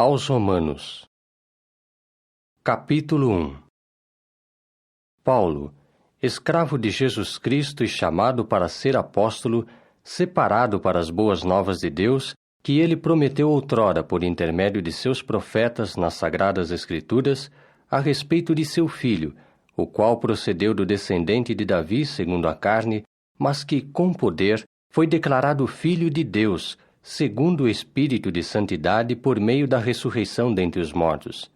Aos Romanos. Capítulo 1. Paulo, escravo de Jesus Cristo e chamado para ser apóstolo, separado para as boas novas de Deus, que ele prometeu outrora por intermédio de seus profetas nas Sagradas Escrituras, a respeito de seu Filho, o qual procedeu do descendente de Davi segundo a carne, mas que, com poder, foi declarado Filho de Deus, segundo o Espírito de Santidade por meio da ressurreição dentre os mortos.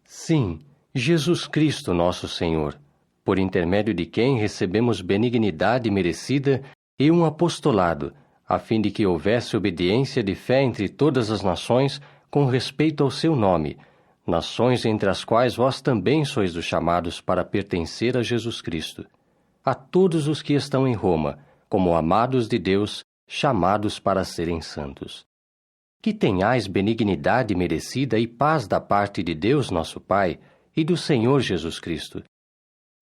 Sim, Jesus Cristo nosso Senhor, por intermédio de quem recebemos benignidade merecida e um apostolado, a fim de que houvesse obediência de fé entre todas as nações com respeito ao seu nome, nações entre as quais vós também sois os chamados para pertencer a Jesus Cristo. A todos os que estão em Roma, como amados de Deus, chamados para serem santos. Que tenhais benignidade merecida e paz da parte de Deus nosso Pai e do Senhor Jesus Cristo.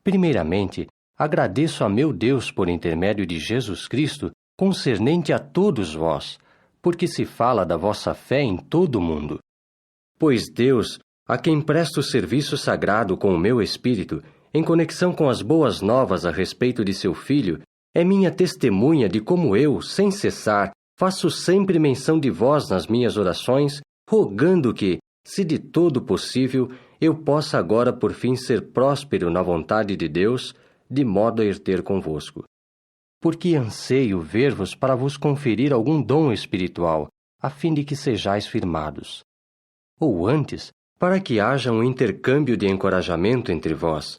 Primeiramente, agradeço a meu Deus por intermédio de Jesus Cristo, concernente a todos vós, porque se fala da vossa fé em todo o mundo. Pois Deus, a quem presto serviço sagrado com o meu espírito, em conexão com as boas novas a respeito de seu Filho, é minha testemunha de como eu, sem cessar, faço sempre menção de vós nas minhas orações, rogando que, se de todo possível, eu possa agora por fim ser próspero na vontade de Deus, de modo a ir ter convosco. Porque anseio ver-vos para vos conferir algum dom espiritual, a fim de que sejais firmados. Ou antes, para que haja um intercâmbio de encorajamento entre vós,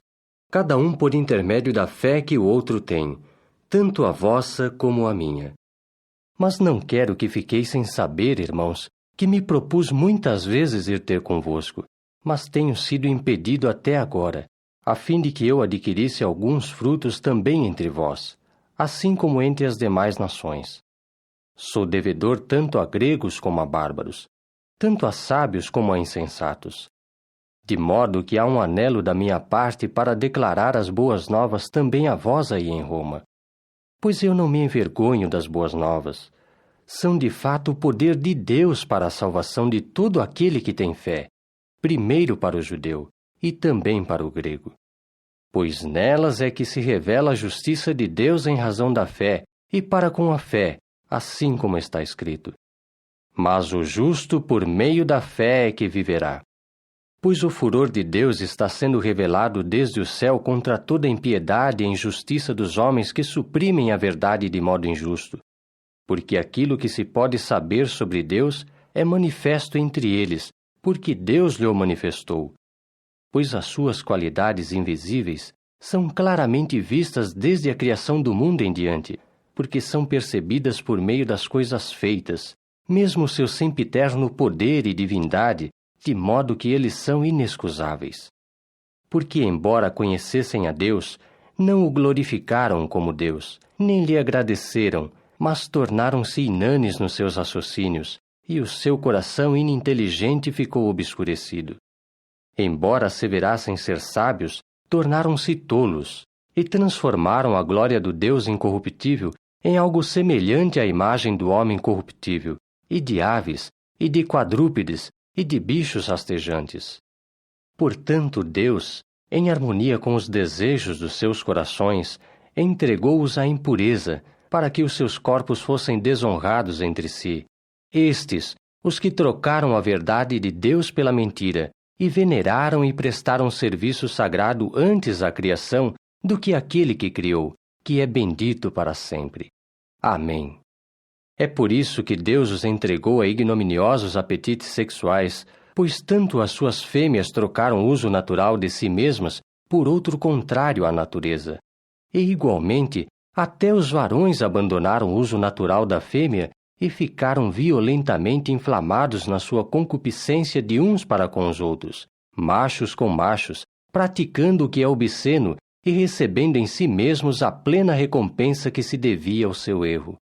cada um por intermédio da fé que o outro tem, tanto a vossa como a minha. Mas não quero que fiqueis sem saber, irmãos, que me propus muitas vezes ir ter convosco, mas tenho sido impedido até agora, a fim de que eu adquirisse alguns frutos também entre vós, assim como entre as demais nações. Sou devedor tanto a gregos como a bárbaros, tanto a sábios como a insensatos. De modo que há um anelo da minha parte para declarar as boas novas também a vós aí em Roma. Pois eu não me envergonho das boas novas. São de fato o poder de Deus para a salvação de todo aquele que tem fé, primeiro para o judeu e também para o grego. Pois nelas é que se revela a justiça de Deus em razão da fé, e para com a fé, assim como está escrito. Mas o justo por meio da fé é que viverá. Pois o furor de Deus está sendo revelado desde o céu contra toda impiedade e injustiça dos homens que suprimem a verdade de modo injusto. Porque aquilo que se pode saber sobre Deus é manifesto entre eles, porque Deus lhe o manifestou. Pois as suas qualidades invisíveis são claramente vistas desde a criação do mundo em diante, porque são percebidas por meio das coisas feitas, mesmo seu sempiterno poder e divindade, de modo que eles são inexcusáveis. Porque, embora conhecessem a Deus, não o glorificaram como Deus, nem lhe agradeceram, mas tornaram-se inanes nos seus raciocínios, e o seu coração ininteligente ficou obscurecido. Embora asseverassem ser sábios, tornaram-se tolos, e transformaram a glória do Deus incorruptível em algo semelhante à imagem do homem corruptível, e de aves, e de quadrúpedes, e de bichos rastejantes. Portanto, Deus, em harmonia com os desejos dos seus corações, entregou-os à impureza, para que os seus corpos fossem desonrados entre si. Estes, os que trocaram a verdade de Deus pela mentira, e veneraram e prestaram serviço sagrado antes à criação do que aquele que criou, que é bendito para sempre. Amém. É por isso que Deus os entregou a ignominiosos apetites sexuais, pois tanto as suas fêmeas trocaram o uso natural de si mesmas por outro contrário à natureza. E, igualmente, até os varões abandonaram o uso natural da fêmea e ficaram violentamente inflamados na sua concupiscência de uns para com os outros, machos com machos, praticando o que é obsceno e recebendo em si mesmos a plena recompensa que se devia ao seu erro.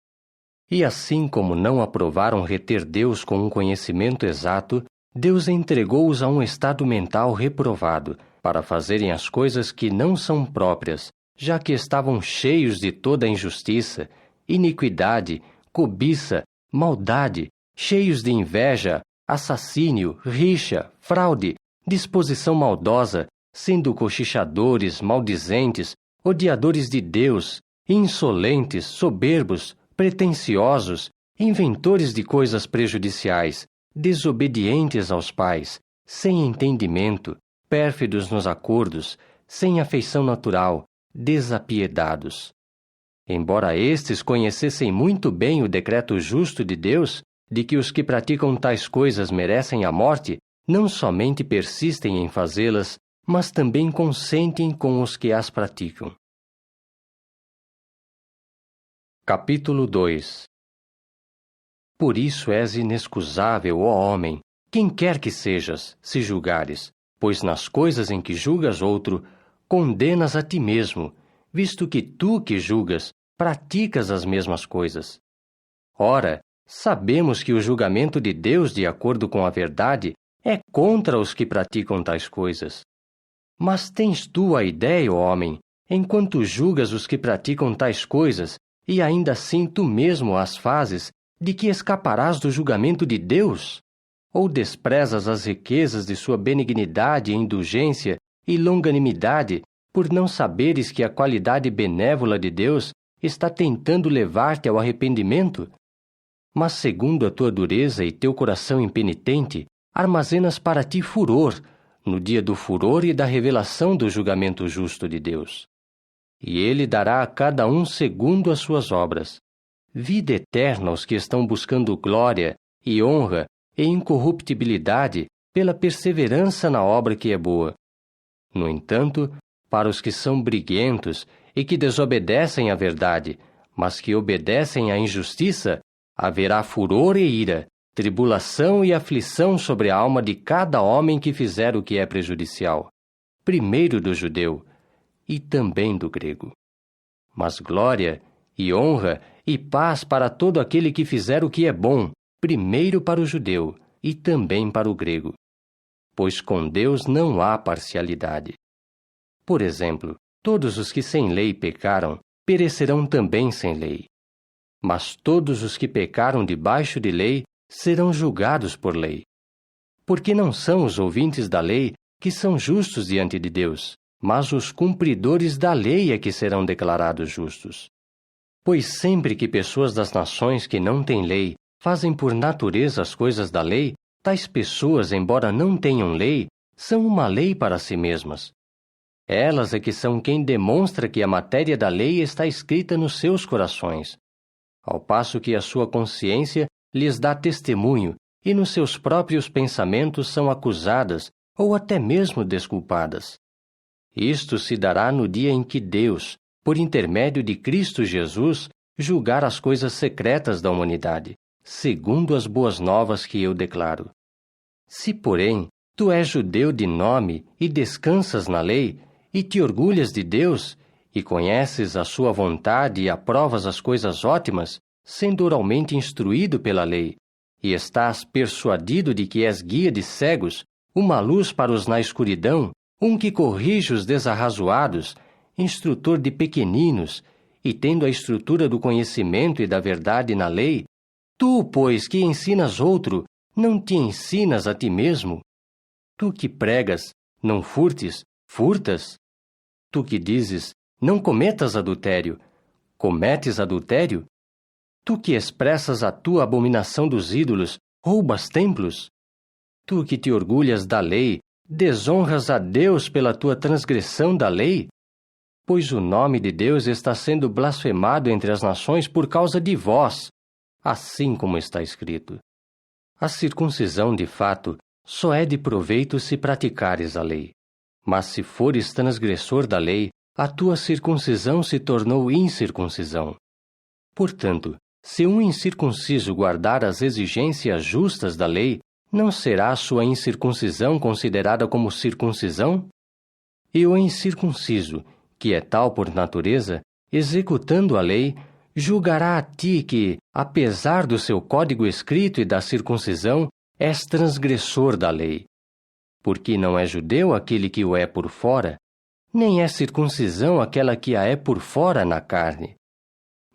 E assim como não aprovaram reter Deus com um conhecimento exato, Deus entregou-os a um estado mental reprovado, para fazerem as coisas que não são próprias, já que estavam cheios de toda injustiça, iniquidade, cobiça, maldade, cheios de inveja, assassínio, rixa, fraude, disposição maldosa, sendo cochichadores, maldizentes, odiadores de Deus, insolentes, soberbos, pretensiosos, inventores de coisas prejudiciais, desobedientes aos pais, sem entendimento, pérfidos nos acordos, sem afeição natural, desapiedados. Embora estes conhecessem muito bem o decreto justo de Deus, de que os que praticam tais coisas merecem a morte, não somente persistem em fazê-las, mas também consentem com os que as praticam. Capítulo 2. Por isso és inexcusável, ó homem, quem quer que sejas, se julgares, pois nas coisas em que julgas outro, condenas a ti mesmo, visto que tu que julgas, praticas as mesmas coisas. Ora, sabemos que o julgamento de Deus, de acordo com a verdade, é contra os que praticam tais coisas. Mas tens tu a ideia, ó homem, enquanto julgas os que praticam tais coisas, e ainda assim tu mesmo as fazes, de que escaparás do julgamento de Deus? Ou desprezas as riquezas de sua benignidade e indulgência e longanimidade, por não saberes que a qualidade benévola de Deus está tentando levar-te ao arrependimento? Mas segundo a tua dureza e teu coração impenitente, armazenas para ti furor, no dia do furor e da revelação do julgamento justo de Deus. E ele dará a cada um segundo as suas obras. Vida eterna aos que estão buscando glória e honra e incorruptibilidade pela perseverança na obra que é boa. No entanto, para os que são briguentos e que desobedecem à verdade, mas que obedecem à injustiça, haverá furor e ira, tribulação e aflição sobre a alma de cada homem que fizer o que é prejudicial, primeiro do judeu e também do grego. Mas glória e honra e paz para todo aquele que fizer o que é bom, primeiro para o judeu e também para o grego. Pois com Deus não há parcialidade. Por exemplo, todos os que sem lei pecaram, perecerão também sem lei. Mas todos os que pecaram debaixo de lei serão julgados por lei. Porque não são os ouvintes da lei que são justos diante de Deus, mas os cumpridores da lei é que serão declarados justos. Pois sempre que pessoas das nações que não têm lei fazem por natureza as coisas da lei, tais pessoas, embora não tenham lei, são uma lei para si mesmas. Elas é que são quem demonstra que a matéria da lei está escrita nos seus corações, ao passo que a sua consciência lhes dá testemunho e nos seus próprios pensamentos são acusadas ou até mesmo desculpadas. Isto se dará no dia em que Deus, por intermédio de Cristo Jesus, julgar as coisas secretas da humanidade, segundo as boas novas que eu declaro. Se, porém, tu és judeu de nome e descansas na lei, e te orgulhas de Deus, e conheces a sua vontade e aprovas as coisas ótimas, sendo oralmente instruído pela lei, e estás persuadido de que és guia de cegos, uma luz para os na escuridão, um que corrige os desarrazoados, instrutor de pequeninos, e tendo a estrutura do conhecimento e da verdade na lei, tu, pois, que ensinas outro, não te ensinas a ti mesmo? Tu que pregas, não furtes, furtas? Tu que dizes, não cometas adultério, cometes adultério? Tu que expressas a tua abominação dos ídolos, roubas templos? Tu que te orgulhas da lei, desonras a Deus pela tua transgressão da lei? Pois o nome de Deus está sendo blasfemado entre as nações por causa de vós, assim como está escrito. A circuncisão, de fato, só é de proveito se praticares a lei. Mas se fores transgressor da lei, a tua circuncisão se tornou incircuncisão. Portanto, se um incircunciso guardar as exigências justas da lei, não será a sua incircuncisão considerada como circuncisão? E o incircunciso, que é tal por natureza, executando a lei, julgará a ti que, apesar do seu código escrito e da circuncisão, és transgressor da lei. Porque não é judeu aquele que o é por fora, nem é circuncisão aquela que a é por fora na carne.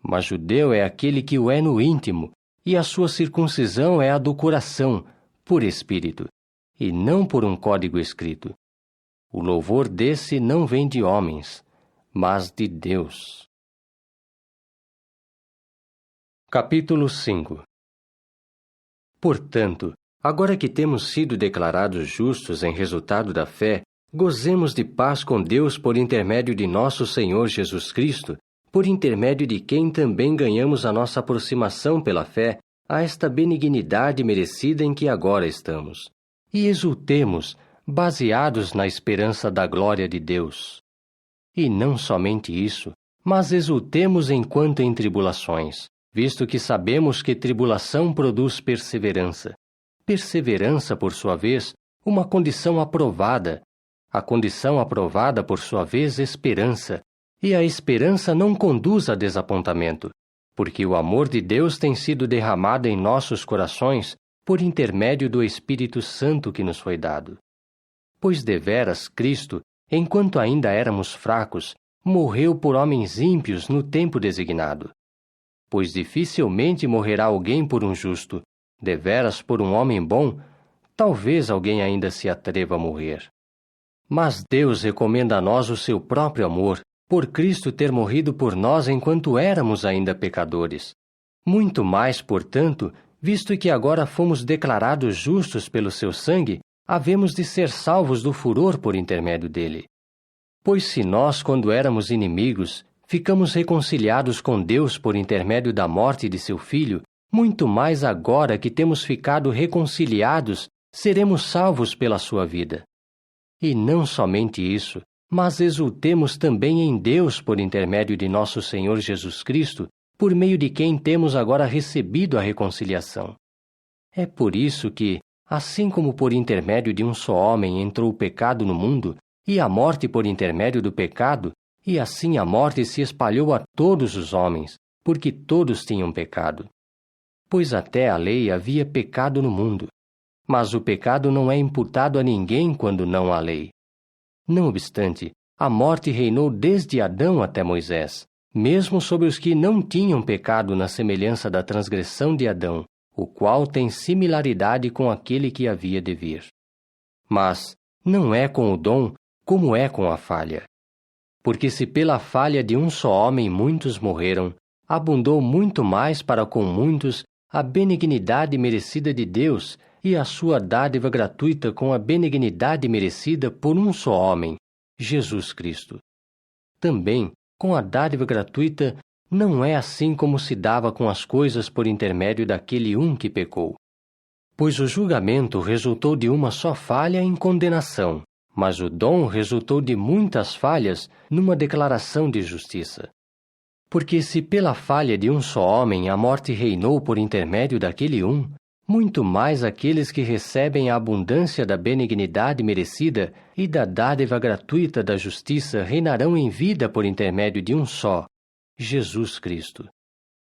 Mas judeu é aquele que o é no íntimo, e a sua circuncisão é a do coração, por Espírito, e não por um código escrito. O louvor desse não vem de homens, mas de Deus. Capítulo 5. Portanto, agora que temos sido declarados justos em resultado da fé, gozemos de paz com Deus por intermédio de nosso Senhor Jesus Cristo, por intermédio de quem também ganhamos a nossa aproximação pela fé a esta benignidade merecida em que agora estamos. E exultemos, baseados na esperança da glória de Deus. E não somente isso, mas exultemos enquanto em tribulações, visto que sabemos que tribulação produz perseverança. Perseverança, por sua vez, uma condição aprovada. A condição aprovada, por sua vez, esperança. E a esperança não conduz a desapontamento, porque o amor de Deus tem sido derramado em nossos corações por intermédio do Espírito Santo que nos foi dado. Pois deveras Cristo, enquanto ainda éramos fracos, morreu por homens ímpios no tempo designado. Pois dificilmente morrerá alguém por um justo, deveras por um homem bom, talvez alguém ainda se atreva a morrer. Mas Deus recomenda a nós o seu próprio amor, por Cristo ter morrido por nós enquanto éramos ainda pecadores. Muito mais, portanto, visto que agora fomos declarados justos pelo seu sangue, havemos de ser salvos do furor por intermédio dele. Pois se nós, quando éramos inimigos, ficamos reconciliados com Deus por intermédio da morte de seu Filho, muito mais agora que temos ficado reconciliados, seremos salvos pela sua vida. E não somente isso, mas exultemos também em Deus por intermédio de nosso Senhor Jesus Cristo, por meio de quem temos agora recebido a reconciliação. É por isso que, assim como por intermédio de um só homem entrou o pecado no mundo, e a morte por intermédio do pecado, e assim a morte se espalhou a todos os homens, porque todos tinham pecado. Pois até a lei havia pecado no mundo, mas o pecado não é imputado a ninguém quando não há lei. Não obstante, a morte reinou desde Adão até Moisés, mesmo sobre os que não tinham pecado na semelhança da transgressão de Adão, o qual tem similaridade com aquele que havia de vir. Mas não é com o dom como é com a falha. Porque se pela falha de um só homem muitos morreram, abundou muito mais para com muitos a benignidade merecida de Deus e a sua dádiva gratuita com a benignidade merecida por um só homem, Jesus Cristo. Também, com a dádiva gratuita, não é assim como se dava com as coisas por intermédio daquele um que pecou. Pois o julgamento resultou de uma só falha em condenação, mas o dom resultou de muitas falhas numa declaração de justiça. Porque se pela falha de um só homem a morte reinou por intermédio daquele um, muito mais aqueles que recebem a abundância da benignidade merecida e da dádiva gratuita da justiça reinarão em vida por intermédio de um só, Jesus Cristo.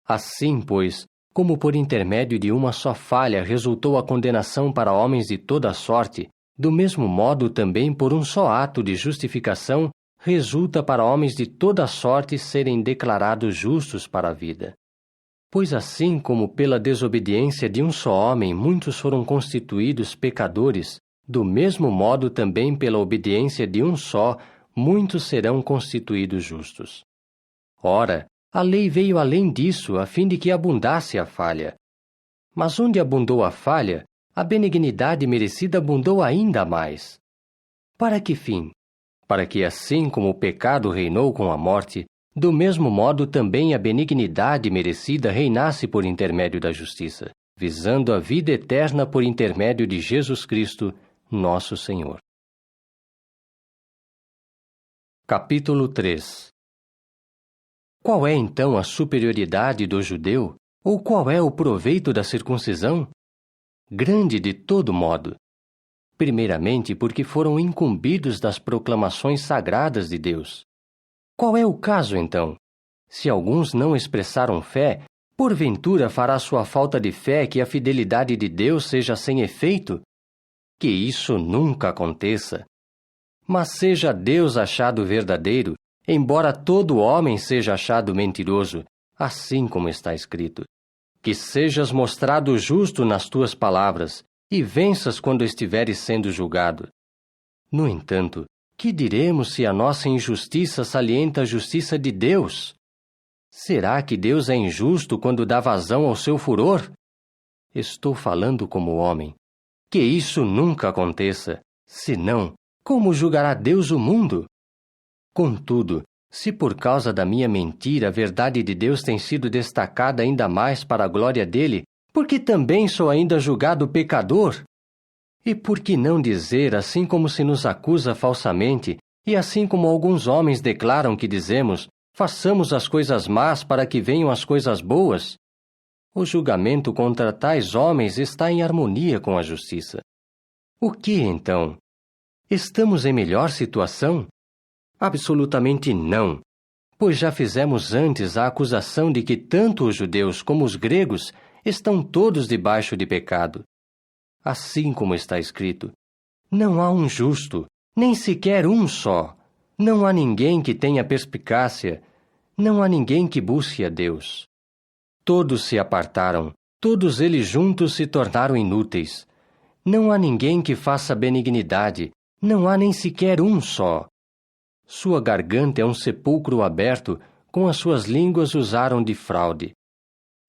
Assim, pois, como por intermédio de uma só falha resultou a condenação para homens de toda a sorte, do mesmo modo também por um só ato de justificação resulta para homens de toda a sorte serem declarados justos para a vida. Pois assim como pela desobediência de um só homem muitos foram constituídos pecadores, do mesmo modo também pela obediência de um só, muitos serão constituídos justos. Ora, a lei veio além disso, a fim de que abundasse a falha. Mas onde abundou a falha, a benignidade merecida abundou ainda mais. Para que fim? Para que assim como o pecado reinou com a morte, do mesmo modo também a benignidade merecida reinasse por intermédio da justiça, visando a vida eterna por intermédio de Jesus Cristo, nosso Senhor. Capítulo 3. Qual é então a superioridade do judeu? Ou qual é o proveito da circuncisão? Grande de todo modo. Primeiramente porque foram incumbidos das proclamações sagradas de Deus. Qual é o caso, então? Se alguns não expressaram fé, porventura fará sua falta de fé que a fidelidade de Deus seja sem efeito? Que isso nunca aconteça. Mas seja Deus achado verdadeiro, embora todo homem seja achado mentiroso, assim como está escrito. Que sejas mostrado justo nas tuas palavras, e venças quando estiveres sendo julgado. No entanto, que diremos se a nossa injustiça salienta a justiça de Deus? Será que Deus é injusto quando dá vazão ao seu furor? Estou falando como homem. Que isso nunca aconteça, senão, como julgará Deus o mundo? Contudo, se por causa da minha mentira a verdade de Deus tem sido destacada ainda mais para a glória dele, por que também sou ainda julgado pecador? E por que não dizer, assim como se nos acusa falsamente, e assim como alguns homens declaram que dizemos, façamos as coisas más para que venham as coisas boas? O julgamento contra tais homens está em harmonia com a justiça. O que, então? Estamos em melhor situação? Absolutamente não, pois já fizemos antes a acusação de que tanto os judeus como os gregos estão todos debaixo de pecado. Assim como está escrito, não há um justo, nem sequer um só. Não há ninguém que tenha perspicácia, não há ninguém que busque a Deus. Todos se apartaram, todos eles juntos se tornaram inúteis. Não há ninguém que faça benignidade, não há nem sequer um só. Sua garganta é um sepulcro aberto, com as suas línguas usaram de fraude.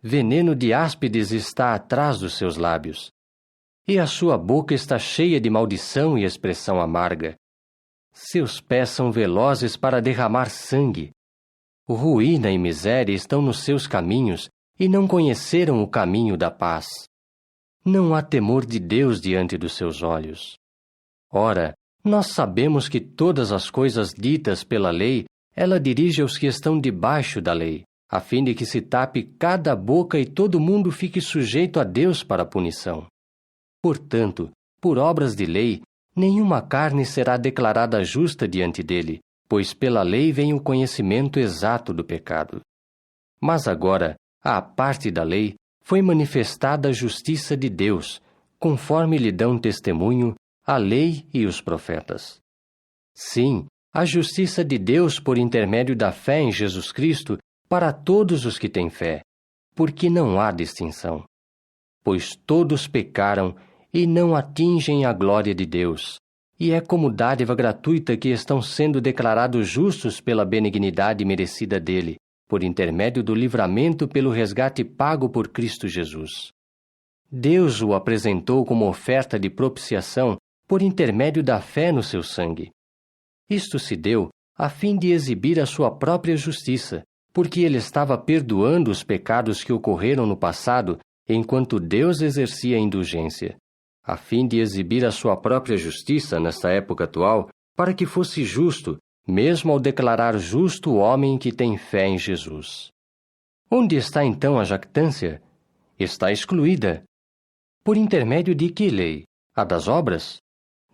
Veneno de áspides está atrás dos seus lábios. E a sua boca está cheia de maldição e expressão amarga. Seus pés são velozes para derramar sangue. Ruína e miséria estão nos seus caminhos, e não conheceram o caminho da paz. Não há temor de Deus diante dos seus olhos. Ora, nós sabemos que todas as coisas ditas pela lei, ela dirige aos que estão debaixo da lei, a fim de que se tape cada boca e todo mundo fique sujeito a Deus para a punição. Portanto, por obras de lei, nenhuma carne será declarada justa diante dele, pois pela lei vem o conhecimento exato do pecado. Mas agora, à parte da lei, foi manifestada a justiça de Deus, conforme lhe dão testemunho a lei e os profetas. Sim, a justiça de Deus por intermédio da fé em Jesus Cristo para todos os que têm fé, porque não há distinção. Pois todos pecaram e não atingem a glória de Deus, e é como dádiva gratuita que estão sendo declarados justos pela benignidade merecida dele, por intermédio do livramento pelo resgate pago por Cristo Jesus. Deus o apresentou como oferta de propiciação por intermédio da fé no seu sangue. Isto se deu a fim de exibir a sua própria justiça, porque ele estava perdoando os pecados que ocorreram no passado, enquanto Deus exercia a indulgência, a fim de exibir a sua própria justiça nesta época atual, para que fosse justo, mesmo ao declarar justo o homem que tem fé em Jesus. Onde está então a jactância? Está excluída. Por intermédio de que lei? A das obras?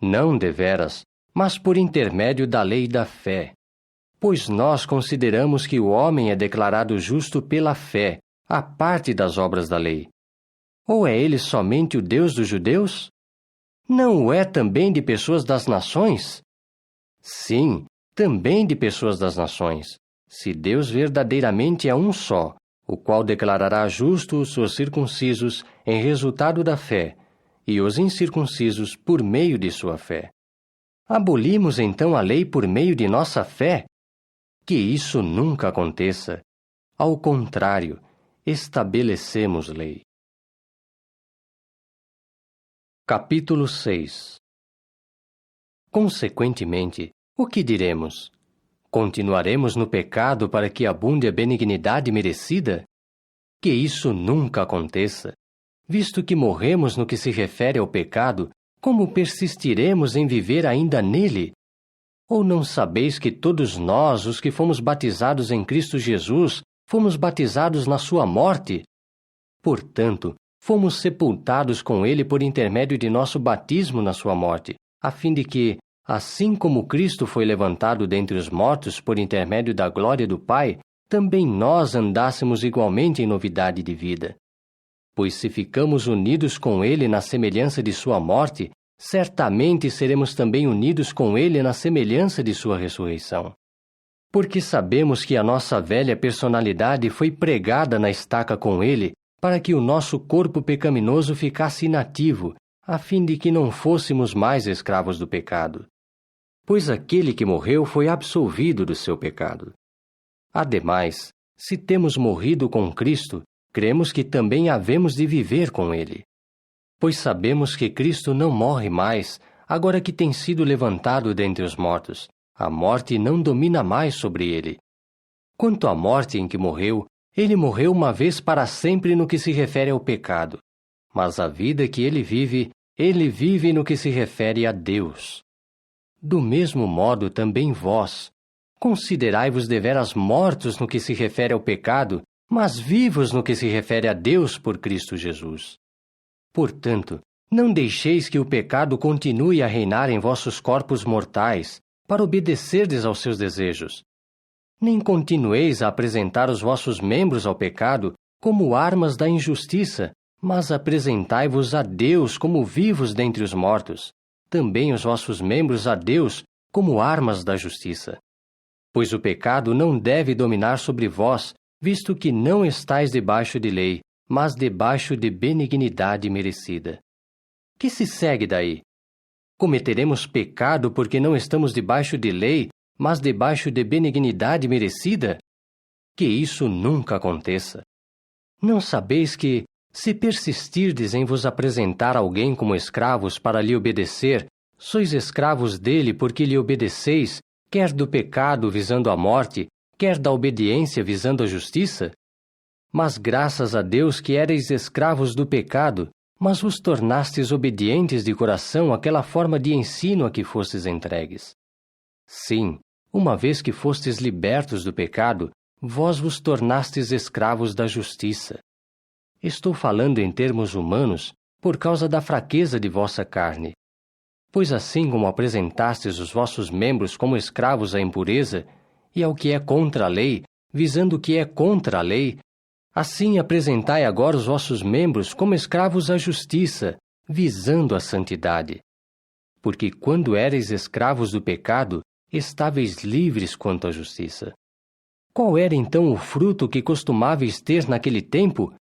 Não deveras, mas por intermédio da lei da fé. Pois nós consideramos que o homem é declarado justo pela fé, à parte das obras da lei. Ou é ele somente o Deus dos judeus? Não o é também de pessoas das nações? Sim, também de pessoas das nações, se Deus verdadeiramente é um só, o qual declarará justos os circuncisos em resultado da fé, e os incircuncisos por meio de sua fé. Abolimos então a lei por meio de nossa fé? Que isso nunca aconteça. Ao contrário, estabelecemos lei. Capítulo 6. Consequentemente, o que diremos? Continuaremos no pecado para que abunde a benignidade merecida? Que isso nunca aconteça. Visto que morremos no que se refere ao pecado, como persistiremos em viver ainda nele? Ou não sabeis que todos nós, os que fomos batizados em Cristo Jesus, fomos batizados na sua morte? Portanto, fomos sepultados com ele por intermédio de nosso batismo na sua morte, a fim de que, assim como Cristo foi levantado dentre os mortos por intermédio da glória do Pai, também nós andássemos igualmente em novidade de vida. Pois se ficamos unidos com ele na semelhança de sua morte, certamente seremos também unidos com ele na semelhança de sua ressurreição. Porque sabemos que a nossa velha personalidade foi pregada na estaca com ele, para que o nosso corpo pecaminoso ficasse inativo, a fim de que não fôssemos mais escravos do pecado. Pois aquele que morreu foi absolvido do seu pecado. Ademais, se temos morrido com Cristo, cremos que também havemos de viver com Ele. Pois sabemos que Cristo não morre mais, agora que tem sido levantado dentre os mortos. A morte não domina mais sobre ele. Quanto à morte em que morreu, ele morreu uma vez para sempre no que se refere ao pecado. Mas a vida que ele vive no que se refere a Deus. Do mesmo modo também vós, considerai-vos deveras mortos no que se refere ao pecado, mas vivos no que se refere a Deus por Cristo Jesus. Portanto, não deixeis que o pecado continue a reinar em vossos corpos mortais, para obedecerdes aos seus desejos. Nem continueis a apresentar os vossos membros ao pecado como armas da injustiça, mas apresentai-vos a Deus como vivos dentre os mortos, também os vossos membros a Deus como armas da justiça. Pois o pecado não deve dominar sobre vós, visto que não estáis debaixo de lei, mas debaixo de benignidade merecida. Que se segue daí? Cometeremos pecado porque não estamos debaixo de lei, mas debaixo de benignidade merecida? Que isso nunca aconteça. Não sabeis que, se persistirdes em vos apresentar alguém como escravos para lhe obedecer, sois escravos dele porque lhe obedeceis, quer do pecado visando a morte, quer da obediência visando a justiça? Mas graças a Deus que éreis escravos do pecado, mas vos tornastes obedientes de coração àquela forma de ensino a que fostes entregues. Sim, uma vez que fostes libertos do pecado, vós vos tornastes escravos da justiça. Estou falando em termos humanos, por causa da fraqueza de vossa carne. Pois assim como apresentastes os vossos membros como escravos à impureza, e ao que é contra a lei, visando o que é contra a lei, assim apresentai agora os vossos membros como escravos à justiça, visando a santidade. Porque quando éreis escravos do pecado, estáveis livres quanto à justiça. Qual era então o fruto que costumáveis ter naquele tempo?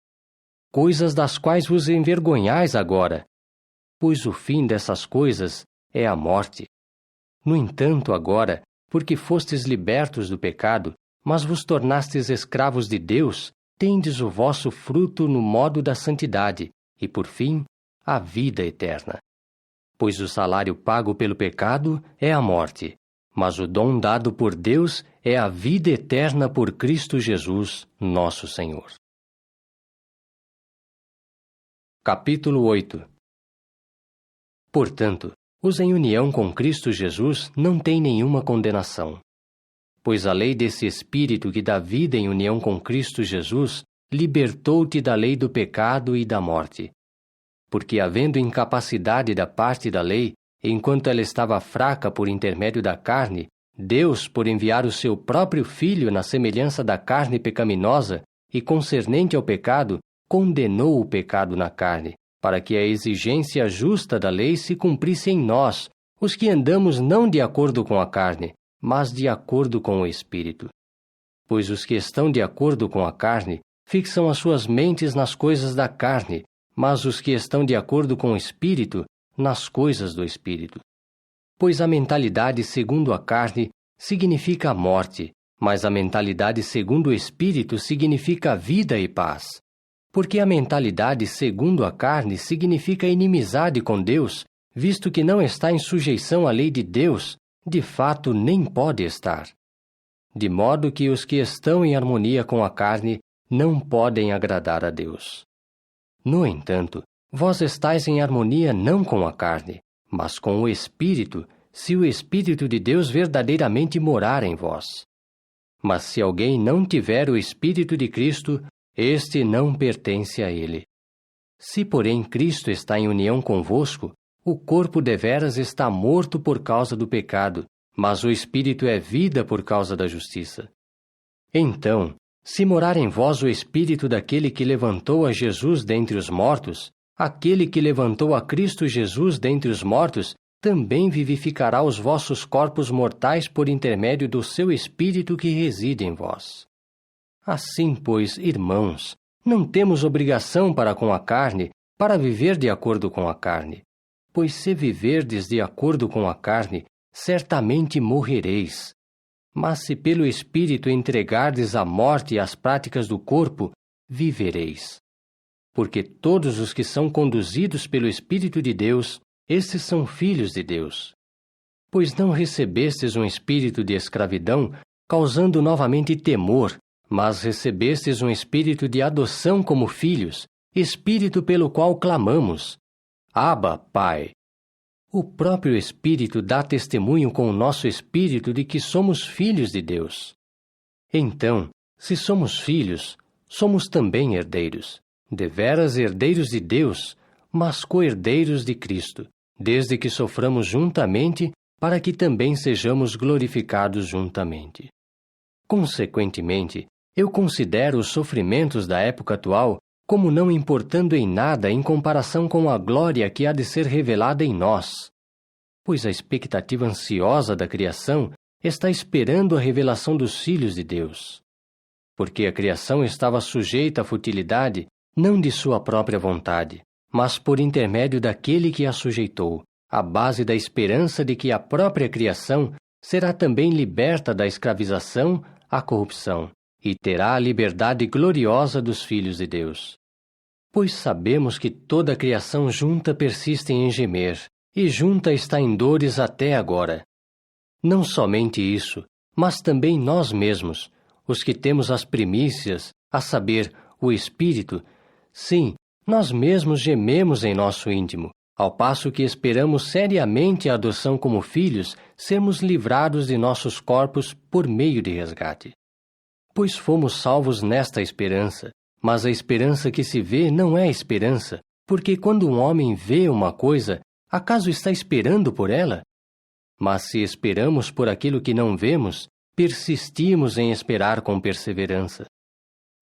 Coisas das quais vos envergonhais agora. Pois o fim dessas coisas é a morte. No entanto, agora, porque fostes libertos do pecado, mas vos tornastes escravos de Deus, tendes o vosso fruto no modo da santidade, e por fim, a vida eterna. Pois o salário pago pelo pecado é a morte, mas o dom dado por Deus é a vida eterna por Cristo Jesus, nosso Senhor. Capítulo 8. Portanto, os em união com Cristo Jesus não têm nenhuma condenação. Pois a lei desse Espírito que dá vida em união com Cristo Jesus libertou-te da lei do pecado e da morte. Porque, havendo incapacidade da parte da lei, enquanto ela estava fraca por intermédio da carne, Deus, por enviar o seu próprio Filho na semelhança da carne pecaminosa e concernente ao pecado, condenou o pecado na carne, para que a exigência justa da lei se cumprisse em nós, os que andamos não de acordo com a carne, mas de acordo com o Espírito. Pois os que estão de acordo com a carne fixam as suas mentes nas coisas da carne, mas os que estão de acordo com o Espírito, nas coisas do Espírito. Pois a mentalidade segundo a carne significa a morte, mas a mentalidade segundo o Espírito significa vida e paz. Porque a mentalidade segundo a carne significa inimizade com Deus, visto que não está em sujeição à lei de Deus, de fato nem pode estar. De modo que os que estão em harmonia com a carne não podem agradar a Deus. No entanto, vós estáis em harmonia não com a carne, mas com o Espírito, se o Espírito de Deus verdadeiramente morar em vós. Mas se alguém não tiver o Espírito de Cristo, este não pertence a ele. Se, porém, Cristo está em união convosco, o corpo deveras está morto por causa do pecado, mas o Espírito é vida por causa da justiça. Então, se morar em vós o Espírito daquele que levantou a Jesus dentre os mortos, aquele que levantou a Cristo Jesus dentre os mortos, também vivificará os vossos corpos mortais por intermédio do seu Espírito que reside em vós. Assim, pois, irmãos, não temos obrigação para com a carne, para viver de acordo com a carne. Pois se viverdes de acordo com a carne, certamente morrereis. Mas se pelo Espírito entregardes à morte as práticas do corpo, vivereis. Porque todos os que são conduzidos pelo Espírito de Deus, estes são filhos de Deus. Pois não recebestes um espírito de escravidão, causando novamente temor, mas recebestes um espírito de adoção como filhos, espírito pelo qual clamamos: Abba, Pai. O próprio Espírito dá testemunho com o nosso espírito de que somos filhos de Deus. Então, se somos filhos, somos também herdeiros, deveras herdeiros de Deus, mas co-herdeiros de Cristo, desde que soframos juntamente, para que também sejamos glorificados juntamente. Consequentemente, eu considero os sofrimentos da época atual como não importando em nada em comparação com a glória que há de ser revelada em nós. Pois a expectativa ansiosa da criação está esperando a revelação dos filhos de Deus. Porque a criação estava sujeita à futilidade, não de sua própria vontade, mas por intermédio daquele que a sujeitou, à base da esperança de que a própria criação será também liberta da escravização à corrupção, e terá a liberdade gloriosa dos filhos de Deus. Pois sabemos que toda a criação junta persiste em gemer, e junta está em dores até agora. Não somente isso, mas também nós mesmos, os que temos as primícias, a saber, o Espírito, sim, nós mesmos gememos em nosso íntimo, ao passo que esperamos seriamente a adoção como filhos, sermos livrados de nossos corpos por meio de resgate. Pois fomos salvos nesta esperança, mas a esperança que se vê não é esperança, porque quando um homem vê uma coisa, acaso está esperando por ela? Mas se esperamos por aquilo que não vemos, persistimos em esperar com perseverança.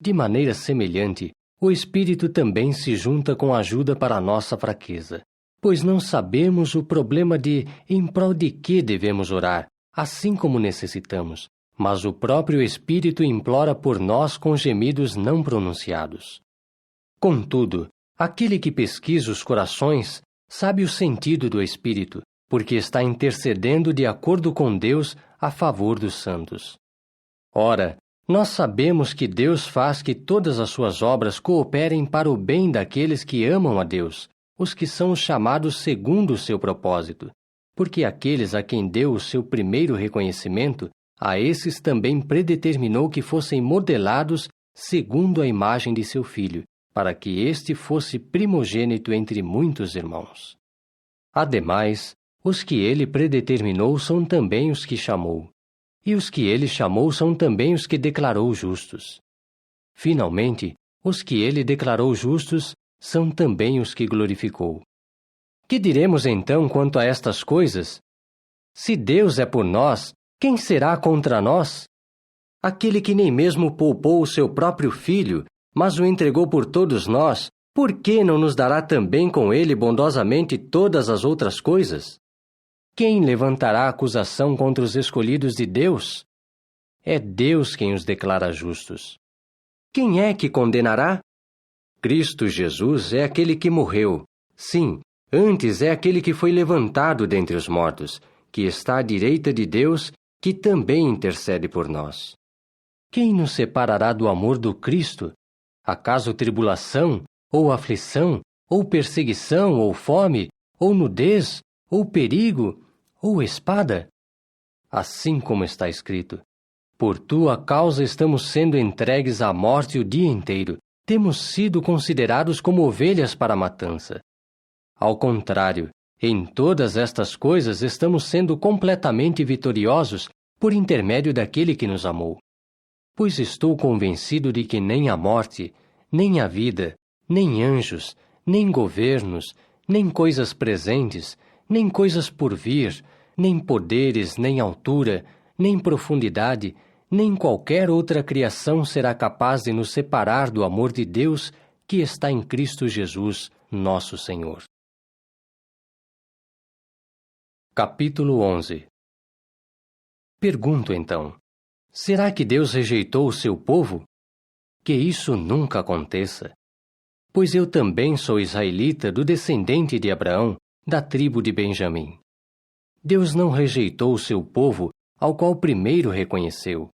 De maneira semelhante, o Espírito também se junta com ajuda para a nossa fraqueza, pois não sabemos o problema de em prol de que devemos orar, assim como necessitamos, mas o próprio Espírito implora por nós com gemidos não pronunciados. Contudo, aquele que pesquisa os corações sabe o sentido do Espírito, porque está intercedendo de acordo com Deus a favor dos santos. Ora, nós sabemos que Deus faz que todas as suas obras cooperem para o bem daqueles que amam a Deus, os que são os chamados segundo o seu propósito, porque aqueles a quem deu o seu primeiro reconhecimento, a esses também predeterminou que fossem modelados segundo a imagem de seu Filho, para que este fosse primogênito entre muitos irmãos. Ademais, os que ele predeterminou são também os que chamou, e os que ele chamou são também os que declarou justos. Finalmente, os que ele declarou justos são também os que glorificou. Que diremos então quanto a estas coisas? Se Deus é por nós, quem será contra nós? Aquele que nem mesmo poupou o seu próprio Filho, mas o entregou por todos nós, por que não nos dará também com ele bondosamente todas as outras coisas? Quem levantará acusação contra os escolhidos de Deus? É Deus quem os declara justos. Quem é que condenará? Cristo Jesus é aquele que morreu. Sim, antes é aquele que foi levantado dentre os mortos, que está à direita de Deus, que também intercede por nós. Quem nos separará do amor do Cristo? Acaso tribulação, ou aflição, ou perseguição, ou fome, ou nudez, ou perigo, ou espada? Assim como está escrito: por tua causa estamos sendo entregues à morte o dia inteiro, temos sido considerados como ovelhas para a matança. Ao contrário, em todas estas coisas estamos sendo completamente vitoriosos por intermédio daquele que nos amou. Pois estou convencido de que nem a morte, nem a vida, nem anjos, nem governos, nem coisas presentes, nem coisas por vir, nem poderes, nem altura, nem profundidade, nem qualquer outra criação será capaz de nos separar do amor de Deus que está em Cristo Jesus, nosso Senhor. Capítulo 11. Pergunto então, será que Deus rejeitou o seu povo? Que isso nunca aconteça. Pois eu também sou israelita do descendente de Abraão, da tribo de Benjamim. Deus não rejeitou o seu povo, ao qual primeiro reconheceu.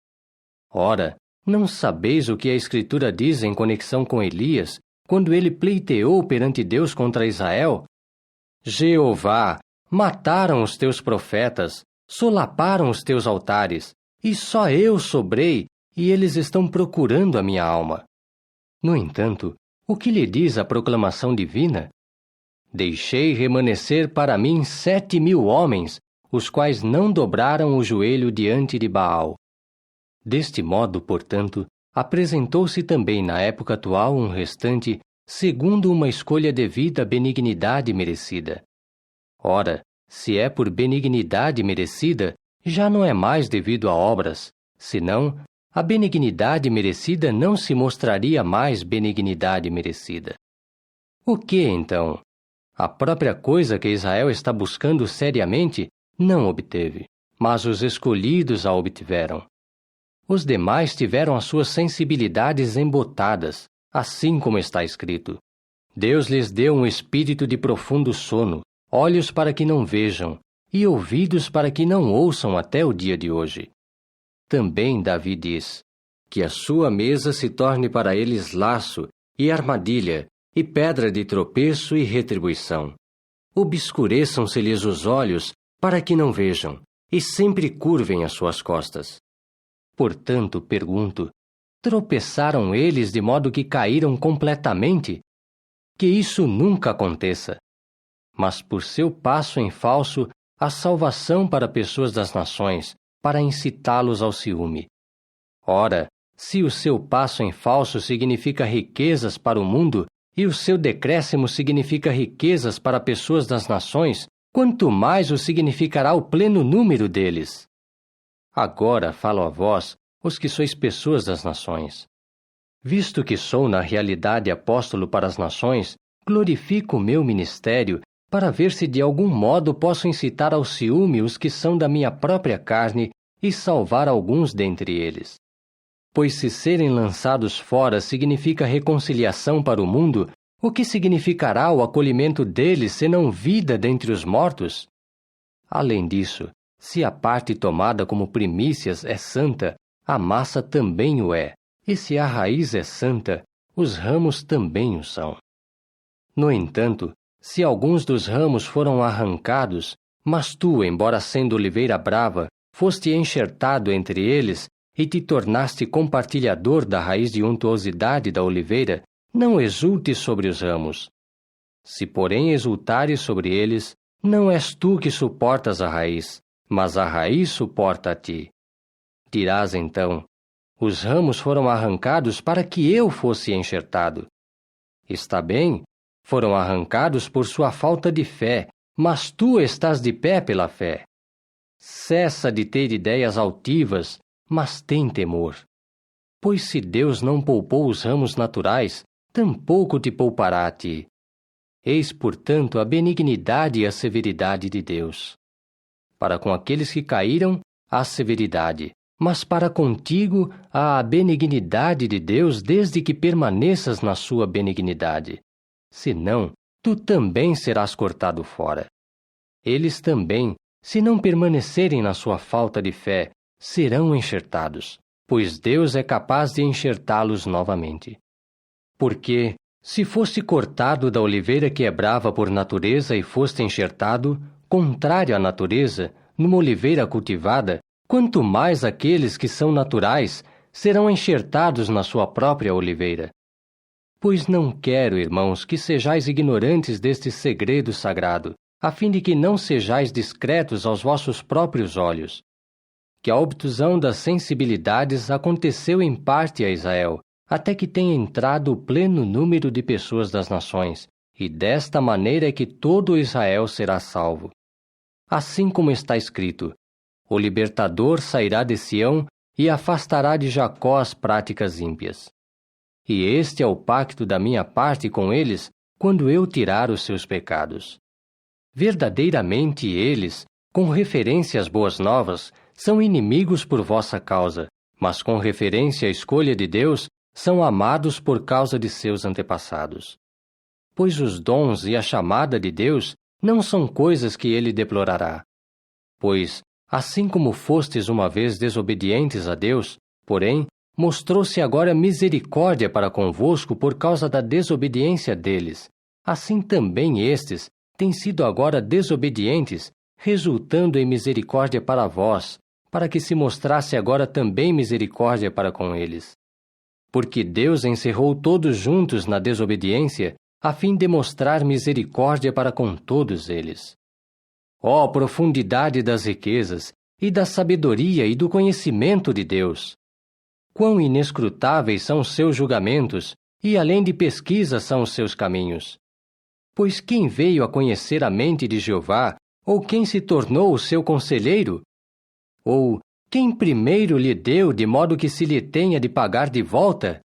Ora, não sabeis o que a Escritura diz em conexão com Elias, quando ele pleiteou perante Deus contra Israel? Jeová, mataram os teus profetas, solaparam os teus altares, e só eu sobrei, e eles estão procurando a minha alma. No entanto, o que lhe diz a proclamação divina? Deixei remanescer para mim 7.000 homens, os quais não dobraram o joelho diante de Baal. Deste modo, portanto, apresentou-se também na época atual um restante, segundo uma escolha devida à benignidade merecida. Ora, se é por benignidade merecida, já não é mais devido a obras, senão a benignidade merecida não se mostraria mais benignidade merecida. O que, então? A própria coisa que Israel está buscando seriamente não obteve, mas os escolhidos a obtiveram. Os demais tiveram as suas sensibilidades embotadas, assim como está escrito. Deus lhes deu um espírito de profundo sono, olhos para que não vejam, e ouvidos para que não ouçam até o dia de hoje. Também Davi diz, que a sua mesa se torne para eles laço, e armadilha, e pedra de tropeço e retribuição. Obscureçam-se-lhes os olhos, para que não vejam, e sempre curvem as suas costas. Portanto, pergunto, tropeçaram eles de modo que caíram completamente? Que isso nunca aconteça. Mas por seu passo em falso, há salvação para pessoas das nações, para incitá-los ao ciúme. Ora, se o seu passo em falso significa riquezas para o mundo, e o seu decréscimo significa riquezas para pessoas das nações, quanto mais o significará o pleno número deles. Agora falo a vós, os que sois pessoas das nações. Visto que sou na realidade apóstolo para as nações, glorifico o meu ministério, para ver se de algum modo posso incitar ao ciúme os que são da minha própria carne e salvar alguns dentre eles. Pois se serem lançados fora significa reconciliação para o mundo, o que significará o acolhimento deles senão vida dentre os mortos? Além disso, se a parte tomada como primícias é santa, a massa também o é, e se a raiz é santa, os ramos também o são. No entanto, se alguns dos ramos foram arrancados, mas tu, embora sendo oliveira brava, foste enxertado entre eles e te tornaste compartilhador da raiz de untuosidade da oliveira, não exultes sobre os ramos. Se, porém, exultares sobre eles, não és tu que suportas a raiz, mas a raiz suporta a ti. Dirás então, os ramos foram arrancados para que eu fosse enxertado. Está bem, foram arrancados por sua falta de fé, mas tu estás de pé pela fé. Cessa de ter ideias altivas, mas tem temor. Pois se Deus não poupou os ramos naturais, tampouco te poupará a ti. Eis, portanto, a benignidade e a severidade de Deus. Para com aqueles que caíram, há severidade, mas para contigo há a benignidade de Deus desde que permaneças na sua benignidade. Senão, tu também serás cortado fora. Eles também, se não permanecerem na sua falta de fé, serão enxertados, pois Deus é capaz de enxertá-los novamente. Porque, se foste cortado da oliveira que é brava por natureza e foste enxertado, contrário à natureza, numa oliveira cultivada, quanto mais aqueles que são naturais serão enxertados na sua própria oliveira. Pois não quero, irmãos, que sejais ignorantes deste segredo sagrado, a fim de que não sejais discretos aos vossos próprios olhos. Que a obtusão das sensibilidades aconteceu em parte a Israel, até que tenha entrado o pleno número de pessoas das nações, e desta maneira é que todo Israel será salvo. Assim como está escrito, o libertador sairá de Sião e afastará de Jacó as práticas ímpias. E este é o pacto da minha parte com eles, quando eu tirar os seus pecados. Verdadeiramente eles, com referência às boas novas, são inimigos por vossa causa, mas com referência à escolha de Deus, são amados por causa de seus antepassados. Pois os dons e a chamada de Deus não são coisas que ele deplorará. Pois, assim como fostes uma vez desobedientes a Deus, porém, mostrou-se agora misericórdia para convosco por causa da desobediência deles, assim também estes têm sido agora desobedientes, resultando em misericórdia para vós, para que se mostrasse agora também misericórdia para com eles. Porque Deus encerrou todos juntos na desobediência, a fim de mostrar misericórdia para com todos eles. Ó profundidade das riquezas, e da sabedoria e do conhecimento de Deus! Quão inescrutáveis são os seus julgamentos, e além de pesquisa são os seus caminhos! Pois quem veio a conhecer a mente de Jeová, ou quem se tornou o seu conselheiro? Ou quem primeiro lhe deu de modo que se lhe tenha de pagar de volta?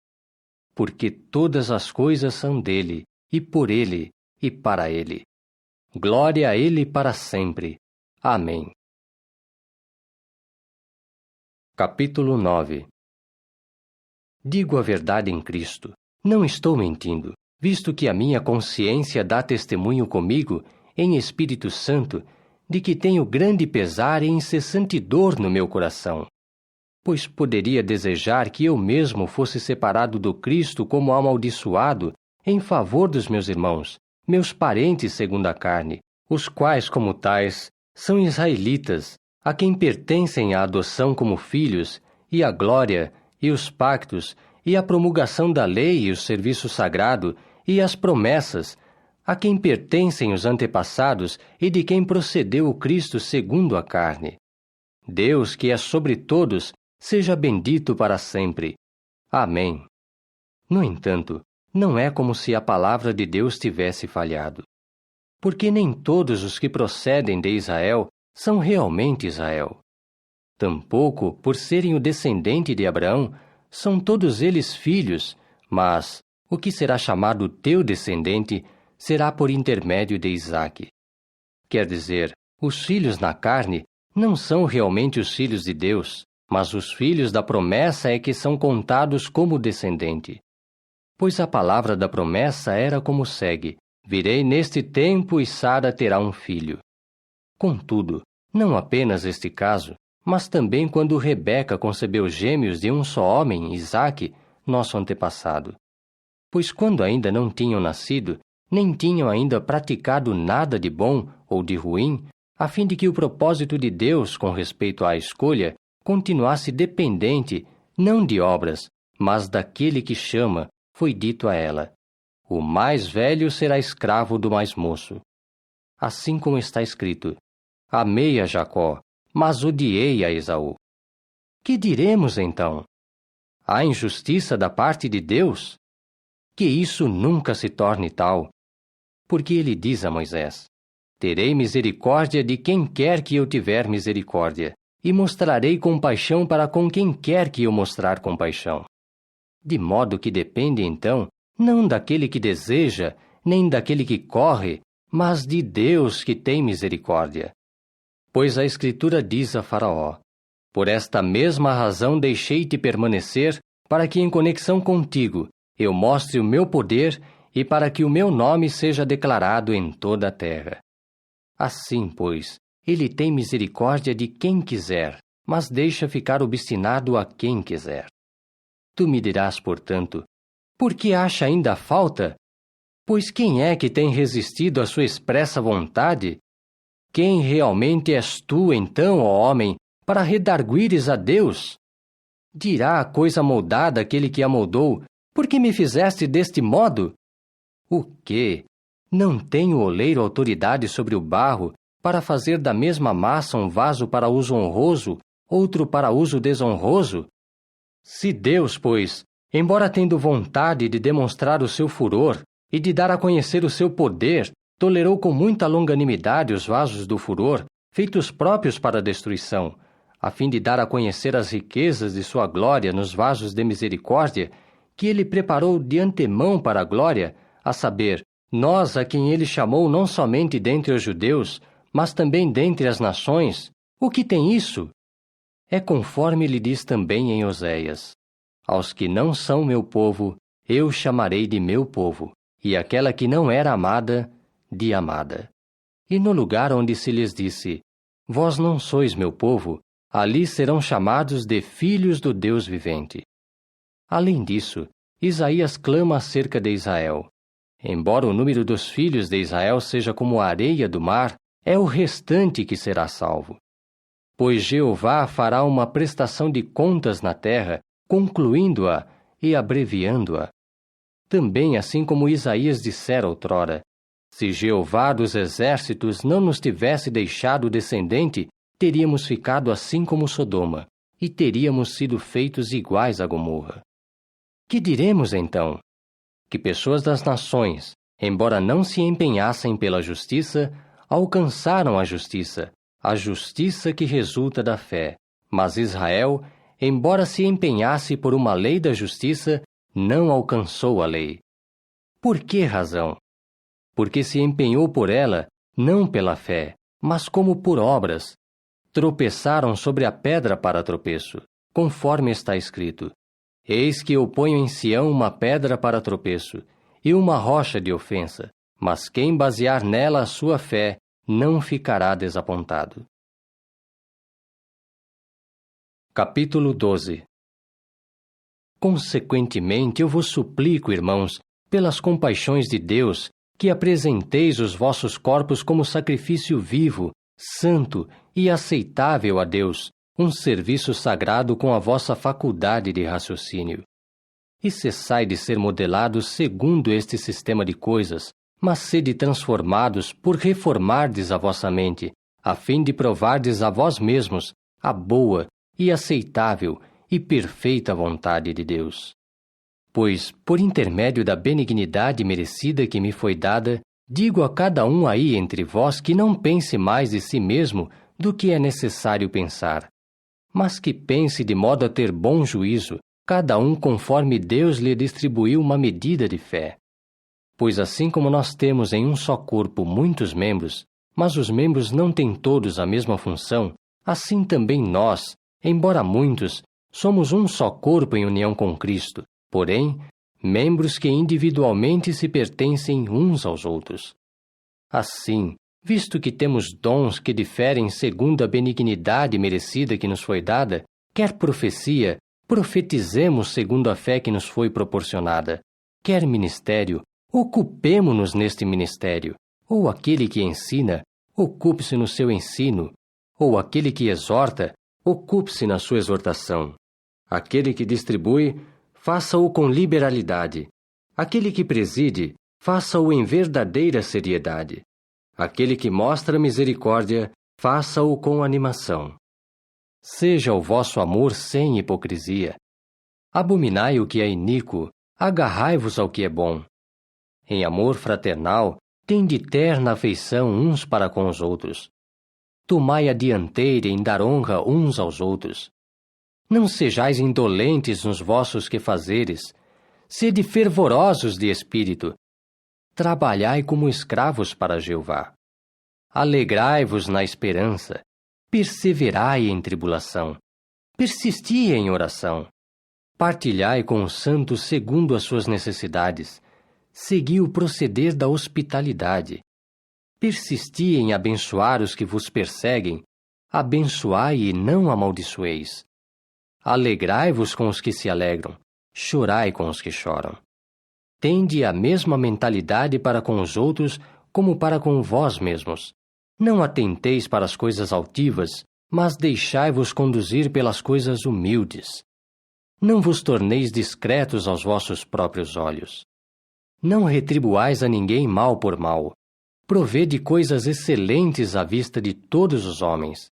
Porque todas as coisas são dele, e por ele, e para ele. Glória a ele para sempre. Amém. Capítulo 9. Digo a verdade em Cristo. Não estou mentindo, visto que a minha consciência dá testemunho comigo, em Espírito Santo, de que tenho grande pesar e incessante dor no meu coração. Pois poderia desejar que eu mesmo fosse separado do Cristo como amaldiçoado, em favor dos meus irmãos, meus parentes segundo a carne, os quais, como tais, são israelitas, a quem pertencem a adoção como filhos, e a glória, e os pactos, e a promulgação da lei e o serviço sagrado, e as promessas, a quem pertencem os antepassados e de quem procedeu o Cristo segundo a carne. Deus, que é sobre todos, seja bendito para sempre. Amém. No entanto, não é como se a palavra de Deus tivesse falhado. Porque nem todos os que procedem de Israel são realmente Israel. Tampouco, por serem o descendente de Abraão, são todos eles filhos, mas o que será chamado teu descendente será por intermédio de Isaque. Quer dizer, os filhos na carne não são realmente os filhos de Deus, mas os filhos da promessa é que são contados como descendente. Pois a palavra da promessa era como segue: virei neste tempo e Sara terá um filho. Contudo, não apenas este caso, mas também quando Rebeca concebeu gêmeos de um só homem, Isaque, nosso antepassado. Pois quando ainda não tinham nascido, nem tinham ainda praticado nada de bom ou de ruim, a fim de que o propósito de Deus com respeito à escolha continuasse dependente, não de obras, mas daquele que chama, foi dito a ela: o mais velho será escravo do mais moço. Assim como está escrito: amei a Jacó, mas odiei a Esaú. Que diremos então? Há injustiça da parte de Deus? Que isso nunca se torne tal. Porque ele diz a Moisés: terei misericórdia de quem quer que eu tiver misericórdia, e mostrarei compaixão para com quem quer que eu mostrar compaixão. De modo que depende, então, não daquele que deseja, nem daquele que corre, mas de Deus que tem misericórdia. Pois a Escritura diz a Faraó: por esta mesma razão deixei-te permanecer, para que em conexão contigo eu mostre o meu poder e para que o meu nome seja declarado em toda a terra. Assim, pois, ele tem misericórdia de quem quiser, mas deixa ficar obstinado a quem quiser. Tu me dirás, portanto: por que acha ainda falta? Pois quem é que tem resistido à sua expressa vontade? Quem realmente és tu, então, ó homem, para redarguires a Deus? Dirá a coisa moldada aquele que a moldou: por que me fizeste deste modo? O quê? Não tem o oleiro autoridade sobre o barro, para fazer da mesma massa um vaso para uso honroso, outro para uso desonroso? Se Deus, pois, embora tendo vontade de demonstrar o seu furor e de dar a conhecer o seu poder, tolerou com muita longanimidade os vasos do furor, feitos próprios para a destruição, a fim de dar a conhecer as riquezas de sua glória nos vasos de misericórdia, que ele preparou de antemão para a glória, a saber, nós a quem ele chamou não somente dentre os judeus, mas também dentre as nações. O que tem isso? É conforme ele diz também em Oséias: aos que não são meu povo, eu chamarei de meu povo, e aquela que não era amada, de amada. e no lugar onde se lhes disse: Vós não sois meu povo, ali serão chamados de filhos do Deus vivente. Além disso, Isaías clama acerca de Israel. Embora o número dos filhos de Israel seja como a areia do mar, é o restante que será salvo. Pois Jeová fará uma prestação de contas na terra, concluindo-a e abreviando-a. Também, assim como Isaías dissera outrora, se Jeová dos exércitos não nos tivesse deixado descendente, teríamos ficado assim como Sodoma, e teríamos sido feitos iguais a Gomorra. Que diremos então? Que pessoas das nações, embora não se empenhassem pela justiça, alcançaram a justiça que resulta da fé. Mas Israel, embora se empenhasse por uma lei da justiça, não alcançou a lei. Por que razão? Porque se empenhou por ela, não pela fé, mas como por obras. Tropeçaram sobre a pedra para tropeço, conforme está escrito: Eis que eu ponho em Sião uma pedra para tropeço, e uma rocha de ofensa, mas quem basear nela a sua fé, não ficará desapontado. Capítulo 12. Consequentemente, eu vos suplico, irmãos, pelas compaixões de Deus, que apresenteis os vossos corpos como sacrifício vivo, santo e aceitável a Deus, um serviço sagrado com a vossa faculdade de raciocínio. E cessai de ser modelados segundo este sistema de coisas, mas sede transformados por reformardes a vossa mente, a fim de provardes a vós mesmos a boa e aceitável e perfeita vontade de Deus. Pois, por intermédio da benignidade merecida que me foi dada, digo a cada um aí entre vós que não pense mais de si mesmo do que é necessário pensar, mas que pense de modo a ter bom juízo, cada um conforme Deus lhe distribuiu uma medida de fé. Pois assim como nós temos em um só corpo muitos membros, mas os membros não têm todos a mesma função, assim também nós, embora muitos, somos um só corpo em união com Cristo, porém, membros que individualmente se pertencem uns aos outros. Assim, visto que temos dons que diferem segundo a benignidade merecida que nos foi dada, quer profecia, profetizemos segundo a fé que nos foi proporcionada, quer ministério, ocupemo-nos neste ministério, ou aquele que ensina, ocupe-se no seu ensino, ou aquele que exorta, ocupe-se na sua exortação. Aquele que distribui, faça-o com liberalidade. Aquele que preside, faça-o em verdadeira seriedade. Aquele que mostra misericórdia, faça-o com animação. Seja o vosso amor sem hipocrisia. Abominai o que é iníquo, agarrai-vos ao que é bom. Em amor fraternal, tende terna afeição uns para com os outros. Tomai a dianteira em dar honra uns aos outros. Não sejais indolentes nos vossos quefazeres, sede fervorosos de espírito. Trabalhai como escravos para Jeová. Alegrai-vos na esperança, perseverai em tribulação, persisti em oração. Partilhai com os santos segundo as suas necessidades, segui o proceder da hospitalidade. Persisti em abençoar os que vos perseguem, abençoai e não amaldiçoeis. Alegrai-vos com os que se alegram, chorai com os que choram. Tende a mesma mentalidade para com os outros como para com vós mesmos. Não atenteis para as coisas altivas, mas deixai-vos conduzir pelas coisas humildes. Não vos torneis discretos aos vossos próprios olhos. Não retribuais a ninguém mal por mal. Provede coisas excelentes à vista de todos os homens.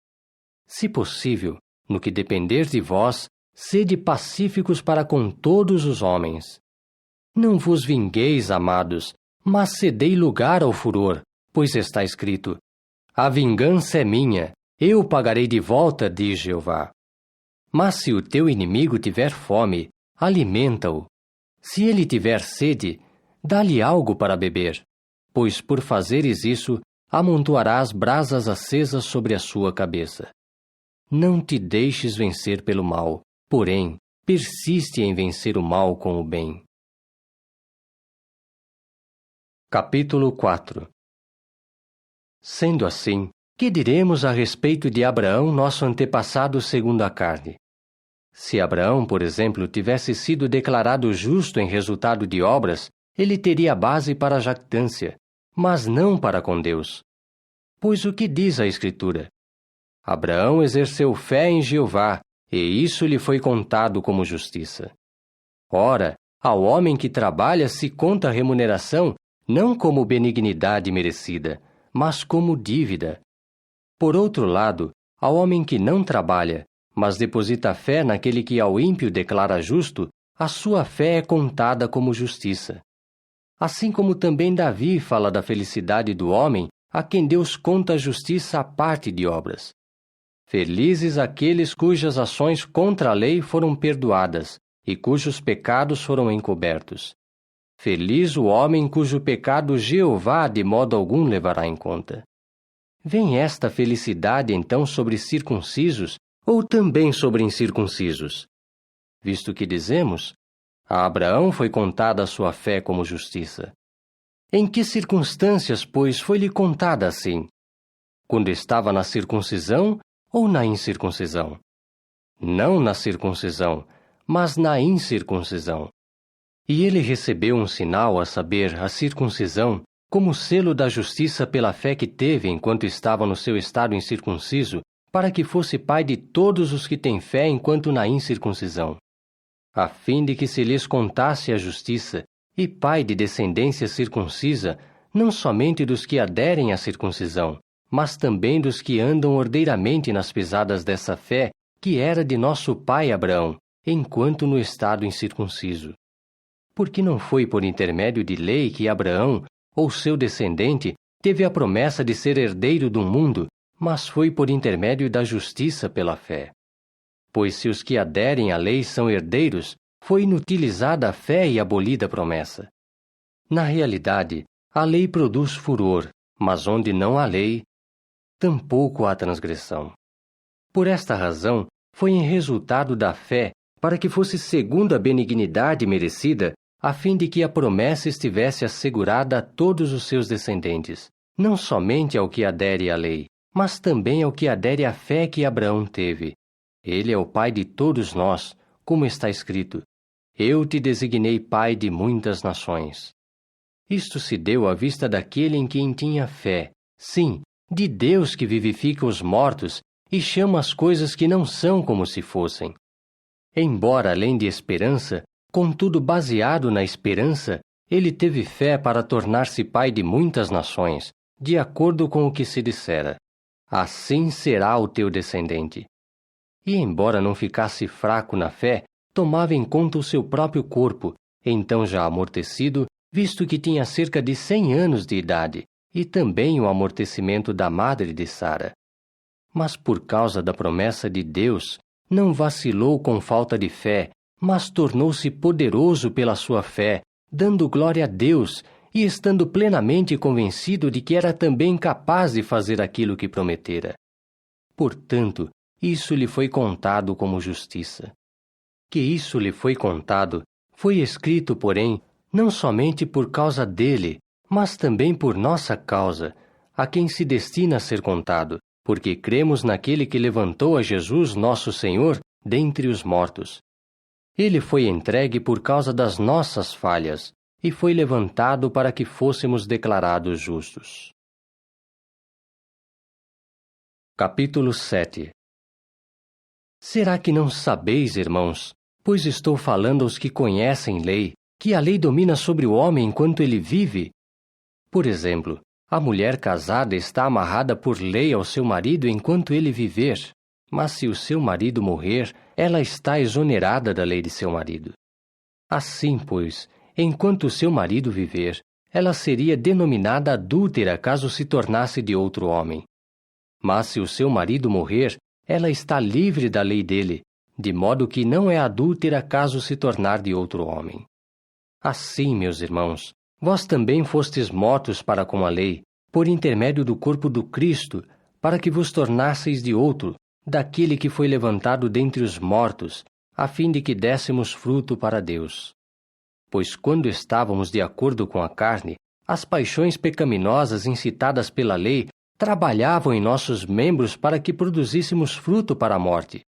Se possível, no que depender de vós, sede pacíficos para com todos os homens. Não vos vingueis, amados, mas cedei lugar ao furor, pois está escrito: A vingança é minha, eu pagarei de volta, diz Jeová. Mas se o teu inimigo tiver fome, alimenta-o. Se ele tiver sede, dá-lhe algo para beber, pois por fazeres isso, amontoarás brasas acesas sobre a sua cabeça. Não te deixes vencer pelo mal, porém, persiste em vencer o mal com o bem. Capítulo 4. Sendo assim, que diremos a respeito de Abraão, nosso antepassado segundo a carne? Se Abraão, por exemplo, tivesse sido declarado justo em resultado de obras, ele teria base para a jactância, mas não para com Deus. Pois o que diz a Escritura? Abraão exerceu fé em Jeová, e isso lhe foi contado como justiça. Ora, ao homem que trabalha se conta a remuneração não como benignidade merecida, mas como dívida. Por outro lado, ao homem que não trabalha, mas deposita fé naquele que ao ímpio declara justo, a sua fé é contada como justiça. Assim como também Davi fala da felicidade do homem a quem Deus conta a justiça à parte de obras. Felizes aqueles cujas ações contra a lei foram perdoadas e cujos pecados foram encobertos. Feliz o homem cujo pecado Jeová de modo algum levará em conta. Vem esta felicidade então sobre circuncisos ou também sobre incircuncisos? Visto que dizemos, a Abraão foi contada a sua fé como justiça. Em que circunstâncias, pois, foi-lhe contada assim? Quando estava na circuncisão ou na incircuncisão? Não na circuncisão, mas na incircuncisão. E ele recebeu um sinal, a saber, a circuncisão, como selo da justiça pela fé que teve enquanto estava no seu estado incircunciso, para que fosse pai de todos os que têm fé enquanto na incircuncisão, a fim de que se lhes contasse a justiça, e pai de descendência circuncisa, não somente dos que aderem à circuncisão, mas também dos que andam ordeiramente nas pisadas dessa fé, que era de nosso pai Abraão, enquanto no estado incircunciso. Porque não foi por intermédio de lei que Abraão, ou seu descendente, teve a promessa de ser herdeiro do mundo, mas foi por intermédio da justiça pela fé. Pois se os que aderem à lei são herdeiros, foi inutilizada a fé e abolida a promessa. Na realidade, a lei produz furor, mas onde não há lei, tampouco há transgressão. Por esta razão, foi em resultado da fé, para que fosse segundo a benignidade merecida, a fim de que a promessa estivesse assegurada a todos os seus descendentes, não somente ao que adere à lei, mas também ao que adere à fé que Abraão teve. Ele é o pai de todos nós, como está escrito: Eu te designei pai de muitas nações. Isto se deu à vista daquele em quem tinha fé, sim, de Deus que vivifica os mortos e chama as coisas que não são como se fossem. Embora além de esperança, contudo baseado na esperança, ele teve fé para tornar-se pai de muitas nações, de acordo com o que se dissera: Assim será o teu descendente. E embora não ficasse fraco na fé, tomava em conta o seu próprio corpo, então já amortecido, visto que tinha cerca de 100 anos de idade, e também o amortecimento da madre de Sara. Mas por causa da promessa de Deus, não vacilou com falta de fé, mas tornou-se poderoso pela sua fé, dando glória a Deus e estando plenamente convencido de que era também capaz de fazer aquilo que prometera. Portanto, isso lhe foi contado como justiça. Que isso lhe foi contado, foi escrito, porém, não somente por causa dele, mas também por nossa causa, a quem se destina a ser contado, porque cremos naquele que levantou a Jesus, nosso Senhor, dentre os mortos. Ele foi entregue por causa das nossas falhas, e foi levantado para que fôssemos declarados justos. Capítulo 7. Será que não sabeis, irmãos, pois estou falando aos que conhecem lei, que a lei domina sobre o homem enquanto ele vive? Por exemplo, a mulher casada está amarrada por lei ao seu marido enquanto ele viver, mas se o seu marido morrer, ela está exonerada da lei de seu marido. Assim, pois, enquanto o seu marido viver, ela seria denominada adúltera caso se tornasse de outro homem. Mas se o seu marido morrer, ela está livre da lei dele, de modo que não é adúltera caso se tornar de outro homem. Assim, meus irmãos, vós também fostes mortos para com a lei, por intermédio do corpo do Cristo, para que vos tornasseis de outro, daquele que foi levantado dentre os mortos, a fim de que dessemos fruto para Deus. Pois quando estávamos de acordo com a carne, as paixões pecaminosas incitadas pela lei trabalhavam em nossos membros para que produzíssemos fruto para a morte.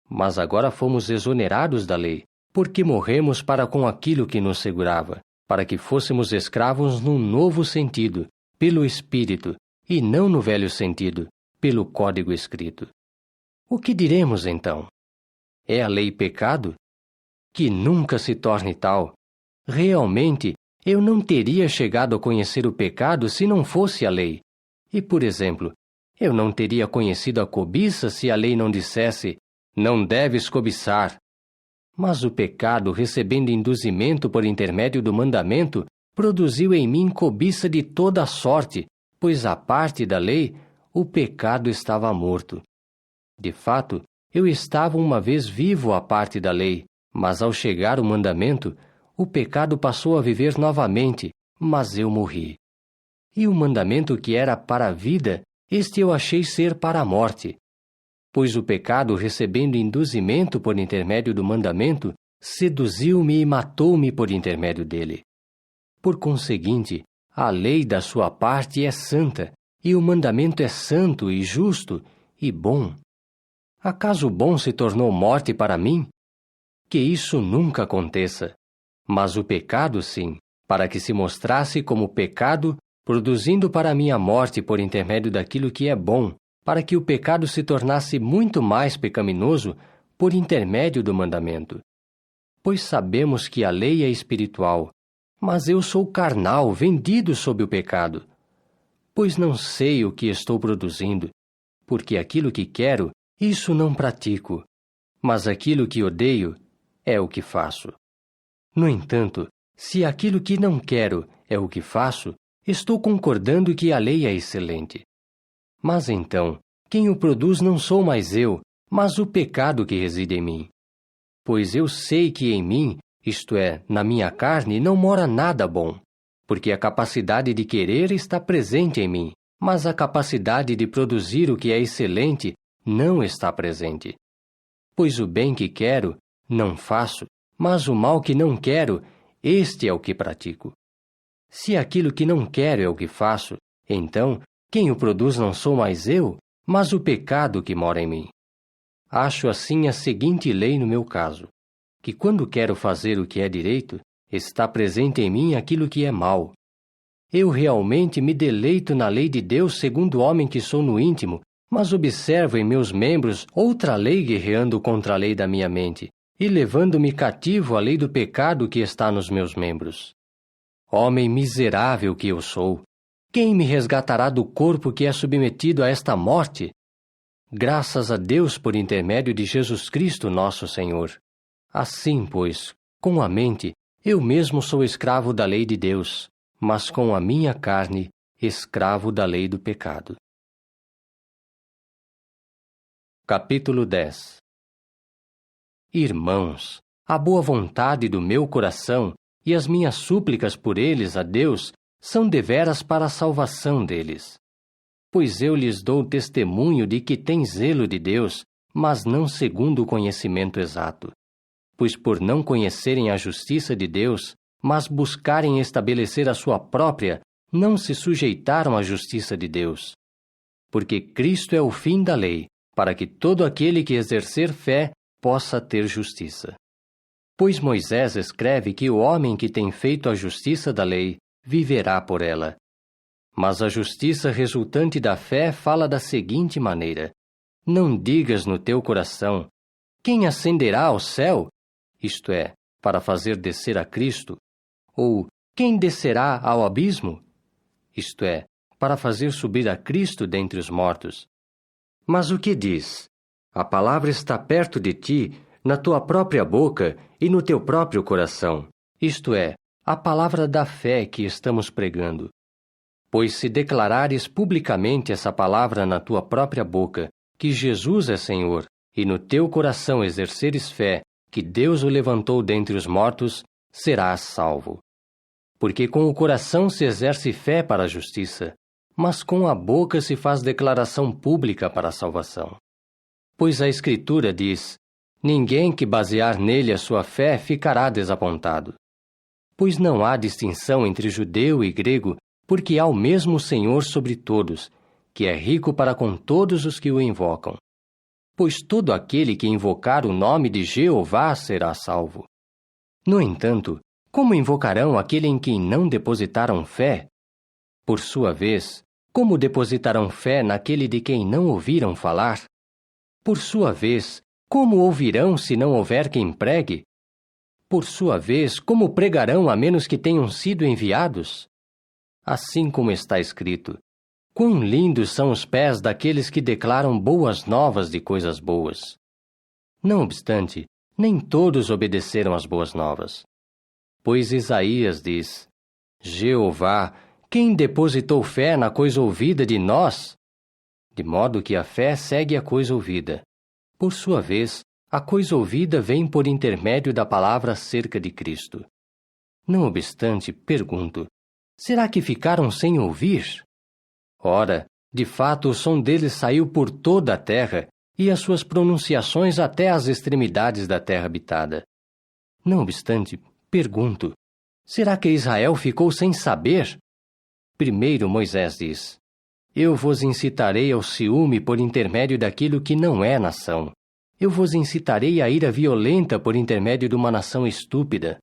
Mas agora fomos exonerados da lei, porque morremos para com aquilo que nos segurava, para que fôssemos escravos num novo sentido, pelo Espírito, e não no velho sentido, pelo código escrito. O que diremos então? É a lei pecado? Que nunca se torne tal. Realmente, eu não teria chegado a conhecer o pecado se não fosse a lei. E, por exemplo, eu não teria conhecido a cobiça se a lei não dissesse: não deves cobiçar. Mas o pecado, recebendo induzimento por intermédio do mandamento, produziu em mim cobiça de toda a sorte, pois à parte da lei, o pecado estava morto. De fato, eu estava uma vez vivo à parte da lei, mas ao chegar o mandamento, o pecado passou a viver novamente, mas eu morri. E o mandamento que era para a vida, este eu achei ser para a morte. Pois o pecado, recebendo induzimento por intermédio do mandamento, seduziu-me e matou-me por intermédio dele. Por conseguinte, a lei da sua parte é santa, e o mandamento é santo e justo e bom. Acaso o bom se tornou morte para mim? Que isso nunca aconteça. Mas o pecado, sim, para que se mostrasse como pecado, produzindo para mim a morte por intermédio daquilo que é bom, para que o pecado se tornasse muito mais pecaminoso por intermédio do mandamento. Pois sabemos que a lei é espiritual, mas eu sou carnal, vendido sob o pecado. Pois não sei o que estou produzindo, porque aquilo que quero, isso não pratico, mas aquilo que odeio é o que faço. No entanto, se aquilo que não quero é o que faço, estou concordando que a lei é excelente. Mas então, quem o produz não sou mais eu, mas o pecado que reside em mim. Pois eu sei que em mim, isto é, na minha carne, não mora nada bom, porque a capacidade de querer está presente em mim, mas a capacidade de produzir o que é excelente não está presente. Pois o bem que quero, não faço, mas o mal que não quero, este é o que pratico. Se aquilo que não quero é o que faço, então, quem o produz não sou mais eu, mas o pecado que mora em mim. Acho assim a seguinte lei no meu caso, que quando quero fazer o que é direito, está presente em mim aquilo que é mal. Eu realmente me deleito na lei de Deus segundo o homem que sou no íntimo, mas observo em meus membros outra lei guerreando contra a lei da minha mente, e levando-me cativo à lei do pecado que está nos meus membros. Homem miserável que eu sou! Quem me resgatará do corpo que é submetido a esta morte? Graças a Deus por intermédio de Jesus Cristo nosso Senhor. Assim, pois, com a mente, eu mesmo sou escravo da lei de Deus, mas com a minha carne, escravo da lei do pecado. Capítulo 10. Irmãos, a boa vontade do meu coração e as minhas súplicas por eles a Deus são deveras para a salvação deles. Pois eu lhes dou testemunho de que têm zelo de Deus, mas não segundo o conhecimento exato. Pois por não conhecerem a justiça de Deus, mas buscarem estabelecer a sua própria, não se sujeitaram à justiça de Deus. Porque Cristo é o fim da lei, para que todo aquele que exercer fé possa ter justiça. Pois Moisés escreve que o homem que tem feito a justiça da lei viverá por ela. Mas a justiça resultante da fé fala da seguinte maneira: não digas no teu coração, quem ascenderá ao céu? Isto é, para fazer descer a Cristo, ou quem descerá ao abismo? Isto é, para fazer subir a Cristo dentre os mortos. Mas o que diz? A palavra está perto de ti, na tua própria boca e no teu próprio coração. Isto é, a palavra da fé que estamos pregando. Pois se declarares publicamente essa palavra na tua própria boca, que Jesus é Senhor, e no teu coração exerceres fé, que Deus o levantou dentre os mortos, serás salvo. Porque com o coração se exerce fé para a justiça, mas com a boca se faz declaração pública para a salvação. Pois a Escritura diz: ninguém que basear nele a sua fé ficará desapontado. Pois não há distinção entre judeu e grego, porque há o mesmo Senhor sobre todos, que é rico para com todos os que o invocam. Pois todo aquele que invocar o nome de Jeová será salvo. No entanto, como invocarão aquele em quem não depositaram fé? Por sua vez, como depositarão fé naquele de quem não ouviram falar? Por sua vez, como ouvirão se não houver quem pregue? Por sua vez, como pregarão a menos que tenham sido enviados? Assim como está escrito: quão lindos são os pés daqueles que declaram boas novas de coisas boas. Não obstante, nem todos obedeceram às boas novas. Pois Isaías diz: Jeová, quem depositou fé na coisa ouvida de nós? De modo que a fé segue a coisa ouvida. Por sua vez, a coisa ouvida vem por intermédio da palavra acerca de Cristo. Não obstante, pergunto: será que ficaram sem ouvir? Ora, de fato, o som deles saiu por toda a terra, e as suas pronunciações até as extremidades da terra habitada. Não obstante, pergunto: será que Israel ficou sem saber? Primeiro Moisés diz: eu vos incitarei ao ciúme por intermédio daquilo que não é nação. Eu vos incitarei à ira violenta por intermédio de uma nação estúpida.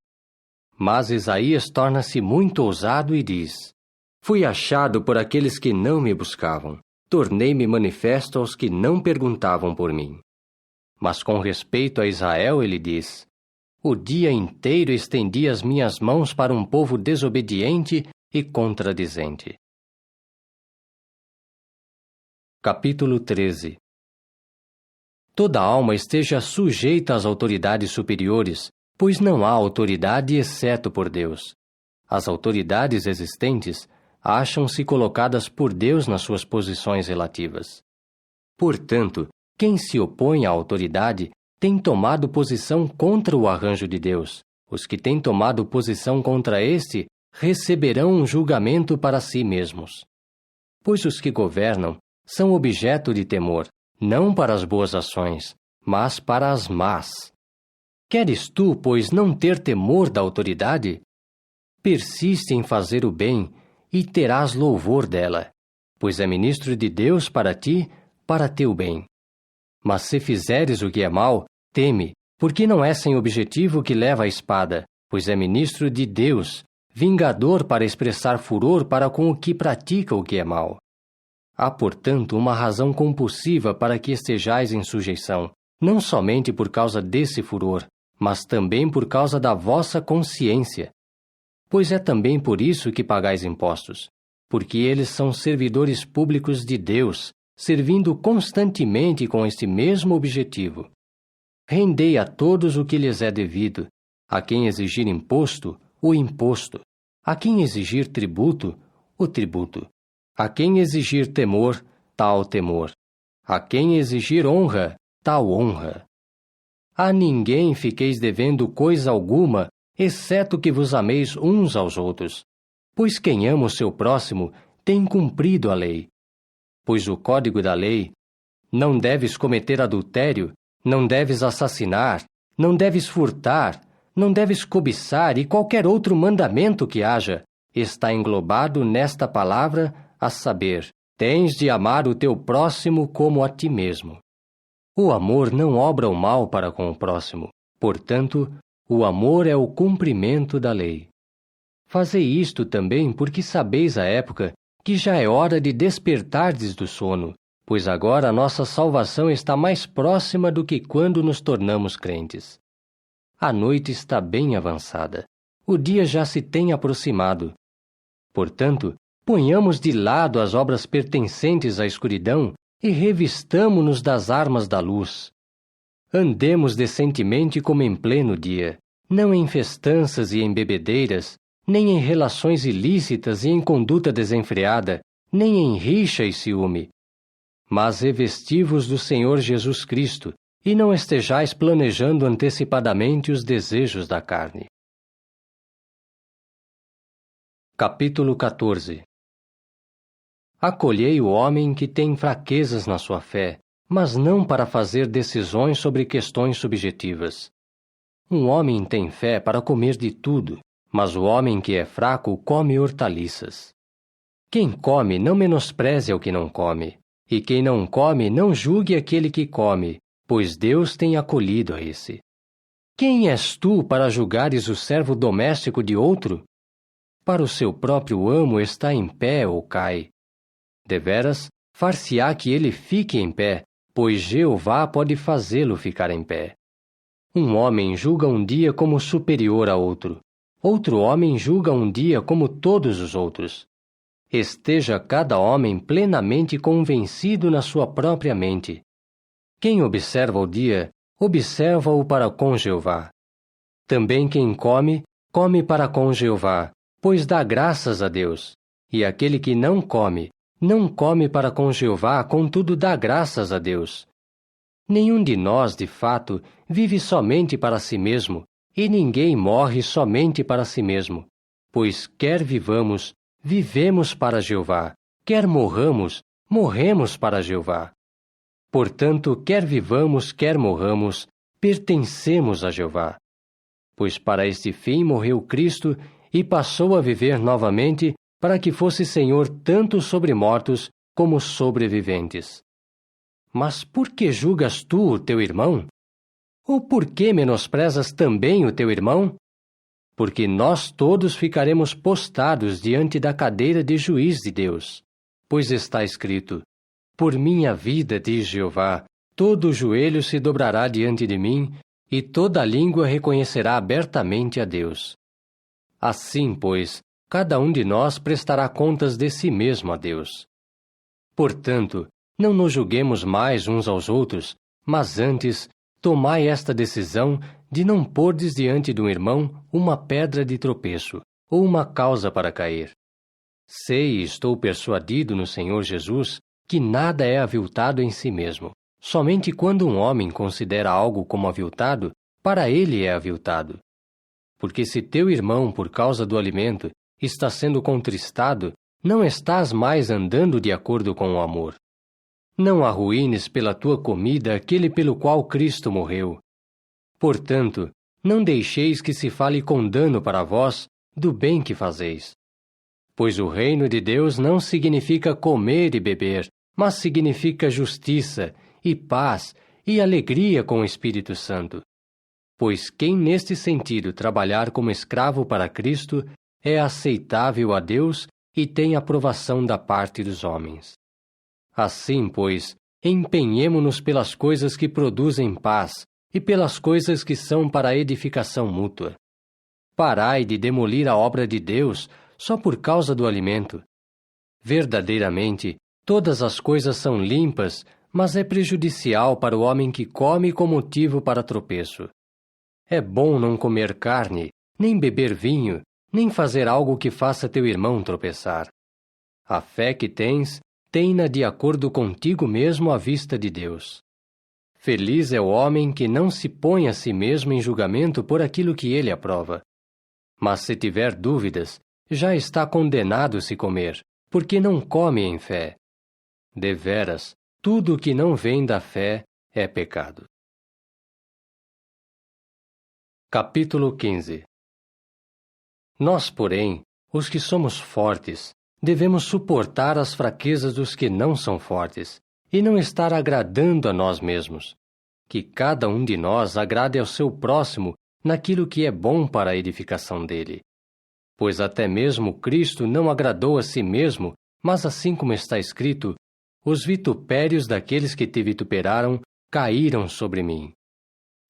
Mas Isaías torna-se muito ousado e diz: fui achado por aqueles que não me buscavam. Tornei-me manifesto aos que não perguntavam por mim. Mas com respeito a Israel, ele diz: o dia inteiro estendi as minhas mãos para um povo desobediente e contradizente. Capítulo 13. Toda alma esteja sujeita às autoridades superiores, pois não há autoridade exceto por Deus. As autoridades existentes acham-se colocadas por Deus nas suas posições relativas. Portanto, quem se opõe à autoridade tem tomado posição contra o arranjo de Deus. Os que têm tomado posição contra este receberão um julgamento para si mesmos. Pois os que governam são objeto de temor, não para as boas ações, mas para as más. Queres tu, pois, não ter temor da autoridade? Persiste em fazer o bem, e terás louvor dela, pois é ministro de Deus para ti, para teu bem. Mas se fizeres o que é mal, teme, porque não é sem objetivo que leva a espada, pois é ministro de Deus, vingador para expressar furor para com o que pratica o que é mal. Há, portanto, uma razão compulsiva para que estejais em sujeição, não somente por causa desse furor, mas também por causa da vossa consciência. Pois é também por isso que pagais impostos, porque eles são servidores públicos de Deus, servindo constantemente com este mesmo objetivo. Rendei a todos o que lhes é devido, a quem exigir imposto, o imposto, a quem exigir tributo, o tributo, a quem exigir temor, tal temor, a quem exigir honra, tal honra. A ninguém fiqueis devendo coisa alguma, exceto que vos ameis uns aos outros, pois quem ama o seu próximo tem cumprido a lei. Pois o código da lei: não deves cometer adultério, não deves assassinar, não deves furtar, não deves cobiçar e qualquer outro mandamento que haja, está englobado nesta palavra, a saber, tens de amar o teu próximo como a ti mesmo. O amor não obra o mal para com o próximo, portanto, o amor é o cumprimento da lei. Fazei isto também porque sabeis a época que já é hora de despertardes do sono, pois agora a nossa salvação está mais próxima do que quando nos tornamos crentes. A noite está bem avançada, o dia já se tem aproximado. Portanto, ponhamos de lado as obras pertencentes à escuridão e revistamo-nos das armas da luz. Andemos decentemente como em pleno dia, não em festanças e em bebedeiras, nem em relações ilícitas e em conduta desenfreada, nem em rixa e ciúme. Mas revesti-vos do Senhor Jesus Cristo, e não estejais planejando antecipadamente os desejos da carne. Capítulo 14. Acolhei o homem que tem fraquezas na sua fé, mas não para fazer decisões sobre questões subjetivas. Um homem tem fé para comer de tudo, mas o homem que é fraco come hortaliças. Quem come, não menospreze ao que não come, e quem não come, não julgue aquele que come, pois Deus tem acolhido a esse. Quem és tu para julgares o servo doméstico de outro? Para o seu próprio amo está em pé ou cai. Deveras, far-se-á que ele fique em pé, pois Jeová pode fazê-lo ficar em pé. Um homem julga um dia como superior a outro. Outro homem julga um dia como todos os outros. Esteja cada homem plenamente convencido na sua própria mente. Quem observa o dia, observa-o para com Jeová. Também quem come, come para com Jeová, pois dá graças a Deus. E aquele que não come, não come para com Jeová, contudo dá graças a Deus. Nenhum de nós, de fato, vive somente para si mesmo, e ninguém morre somente para si mesmo. Pois quer vivamos, vivemos para Jeová, quer morramos, morremos para Jeová. Portanto, quer vivamos, quer morramos, pertencemos a Jeová. Pois para este fim morreu Cristo e passou a viver novamente, para que fosse Senhor tanto sobre mortos como sobre viventes. Mas por que julgas tu o teu irmão? Ou por que menosprezas também o teu irmão? Porque nós todos ficaremos postados diante da cadeira de juiz de Deus. Pois está escrito: por minha vida, diz Jeová, todo joelho se dobrará diante de mim, e toda língua reconhecerá abertamente a Deus. Assim, pois, cada um de nós prestará contas de si mesmo a Deus. Portanto, não nos julguemos mais uns aos outros, mas antes, tomai esta decisão de não pordes diante de um irmão uma pedra de tropeço, ou uma causa para cair. Sei e estou persuadido no Senhor Jesus que nada é aviltado em si mesmo. Somente quando um homem considera algo como aviltado, para ele é aviltado. Porque se teu irmão, por causa do alimento, está sendo contristado, não estás mais andando de acordo com o amor. Não arruínes pela tua comida aquele pelo qual Cristo morreu. Portanto, não deixeis que se fale com dano para vós do bem que fazeis. Pois o reino de Deus não significa comer e beber, mas significa justiça, e paz, e alegria com o Espírito Santo. Pois quem neste sentido trabalhar como escravo para Cristo é aceitável a Deus e tem aprovação da parte dos homens. Assim, pois, empenhemo-nos pelas coisas que produzem paz e pelas coisas que são para a edificação mútua. Parai de demolir a obra de Deus só por causa do alimento. Verdadeiramente, todas as coisas são limpas, mas é prejudicial para o homem que come com motivo para tropeço. É bom não comer carne, nem beber vinho, nem fazer algo que faça teu irmão tropeçar. A fé que tens, tem-na de acordo contigo mesmo à vista de Deus. Feliz é o homem que não se põe a si mesmo em julgamento por aquilo que ele aprova. Mas se tiver dúvidas, já está condenado se comer, porque não come em fé. Deveras, tudo o que não vem da fé é pecado. Capítulo 15. Nós, porém, os que somos fortes, devemos suportar as fraquezas dos que não são fortes, e não estar agradando a nós mesmos. Que cada um de nós agrade ao seu próximo naquilo que é bom para a edificação dele. Pois até mesmo Cristo não agradou a si mesmo, mas assim como está escrito, os vitupérios daqueles que te vituperaram caíram sobre mim.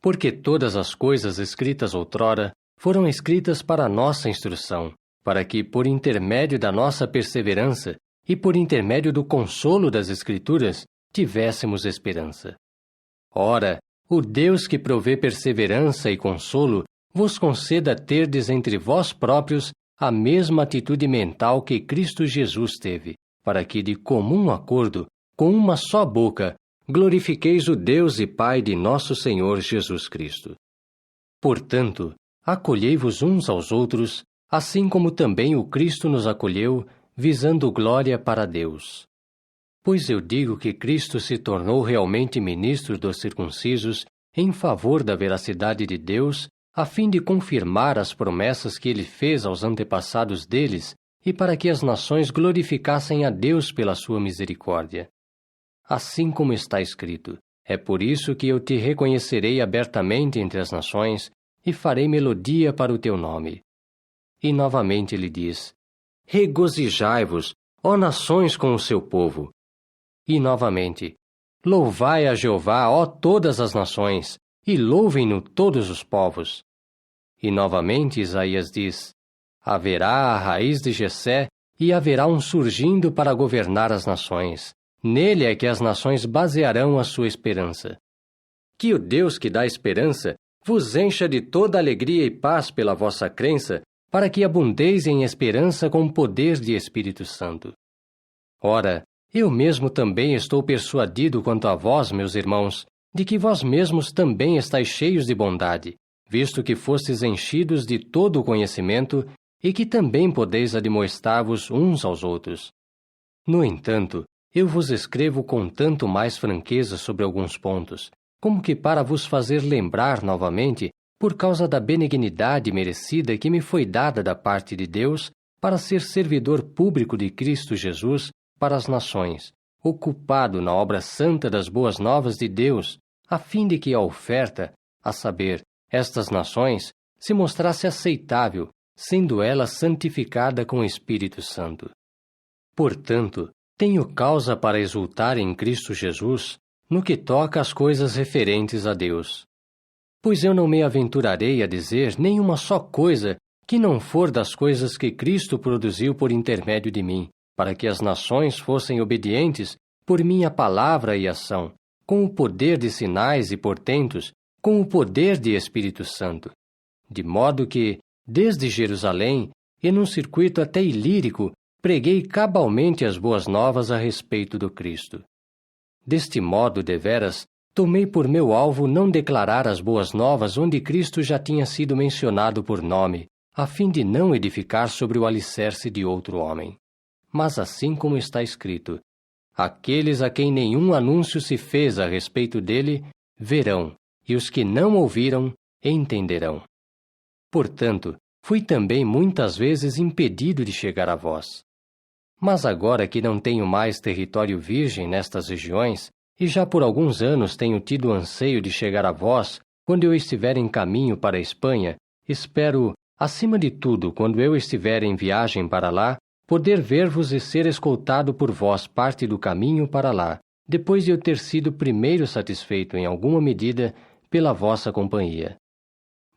Porque todas as coisas escritas outrora foram escritas para a nossa instrução, para que, por intermédio da nossa perseverança e por intermédio do consolo das Escrituras, tivéssemos esperança. Ora, o Deus que provê perseverança e consolo vos conceda terdes entre vós próprios a mesma atitude mental que Cristo Jesus teve, para que, de comum acordo, com uma só boca, glorifiqueis o Deus e Pai de nosso Senhor Jesus Cristo. Portanto, acolhei-vos uns aos outros, assim como também o Cristo nos acolheu, visando glória para Deus. Pois eu digo que Cristo se tornou realmente ministro dos circuncisos em favor da veracidade de Deus, a fim de confirmar as promessas que ele fez aos antepassados deles e para que as nações glorificassem a Deus pela sua misericórdia. Assim como está escrito, é por isso que eu te reconhecerei abertamente entre as nações e farei melodia para o teu nome. E novamente ele diz, regozijai-vos, ó nações, com o seu povo. E novamente, louvai a Jeová, ó todas as nações, e louvem-no todos os povos. E novamente Isaías diz, haverá a raiz de Jessé, e haverá um surgindo para governar as nações. Nele é que as nações basearão a sua esperança. Que o Deus que dá esperança vos encha de toda alegria e paz pela vossa crença, para que abundeis em esperança com o poder de Espírito Santo. Ora, eu mesmo também estou persuadido quanto a vós, meus irmãos, de que vós mesmos também estáis cheios de bondade, visto que fostes enchidos de todo o conhecimento e que também podeis admoestar-vos uns aos outros. No entanto, eu vos escrevo com tanto mais franqueza sobre alguns pontos, como que para vos fazer lembrar novamente, por causa da benignidade merecida que me foi dada da parte de Deus, para ser servidor público de Cristo Jesus para as nações, ocupado na obra santa das boas novas de Deus, a fim de que a oferta, a saber, estas nações, se mostrasse aceitável, sendo ela santificada com o Espírito Santo. Portanto, tenho causa para exultar em Cristo Jesus, no que toca às coisas referentes a Deus. Pois eu não me aventurarei a dizer nenhuma só coisa que não for das coisas que Cristo produziu por intermédio de mim, para que as nações fossem obedientes por minha palavra e ação, com o poder de sinais e portentos, com o poder de Espírito Santo. De modo que, desde Jerusalém, e num circuito até Ilírico, preguei cabalmente as boas novas a respeito do Cristo. Deste modo, deveras, tomei por meu alvo não declarar as boas novas onde Cristo já tinha sido mencionado por nome, a fim de não edificar sobre o alicerce de outro homem. Mas assim como está escrito, aqueles a quem nenhum anúncio se fez a respeito dele, verão, e os que não ouviram, entenderão. Portanto, fui também muitas vezes impedido de chegar a vós. Mas agora que não tenho mais território virgem nestas regiões, e já por alguns anos tenho tido anseio de chegar a vós, quando eu estiver em caminho para a Espanha, espero, acima de tudo, quando eu estiver em viagem para lá, poder ver-vos e ser escoltado por vós parte do caminho para lá, depois de eu ter sido primeiro satisfeito em alguma medida pela vossa companhia.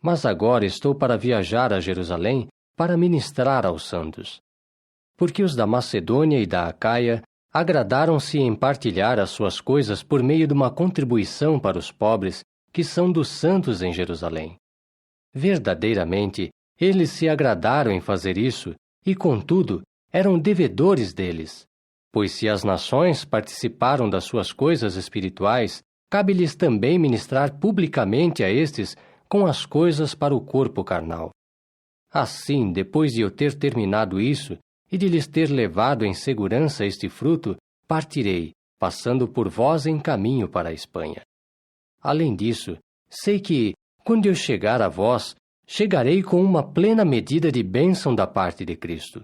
Mas agora estou para viajar a Jerusalém para ministrar aos santos. Porque os da Macedônia e da Acaia agradaram-se em partilhar as suas coisas por meio de uma contribuição para os pobres, que são dos santos em Jerusalém. Verdadeiramente, eles se agradaram em fazer isso, e, contudo, eram devedores deles. Pois se as nações participaram das suas coisas espirituais, cabe-lhes também ministrar publicamente a estes com as coisas para o corpo carnal. Assim, depois de eu ter terminado isso, e de lhes ter levado em segurança este fruto, partirei, passando por vós em caminho para a Espanha. Além disso, sei que, quando eu chegar a vós, chegarei com uma plena medida de bênção da parte de Cristo.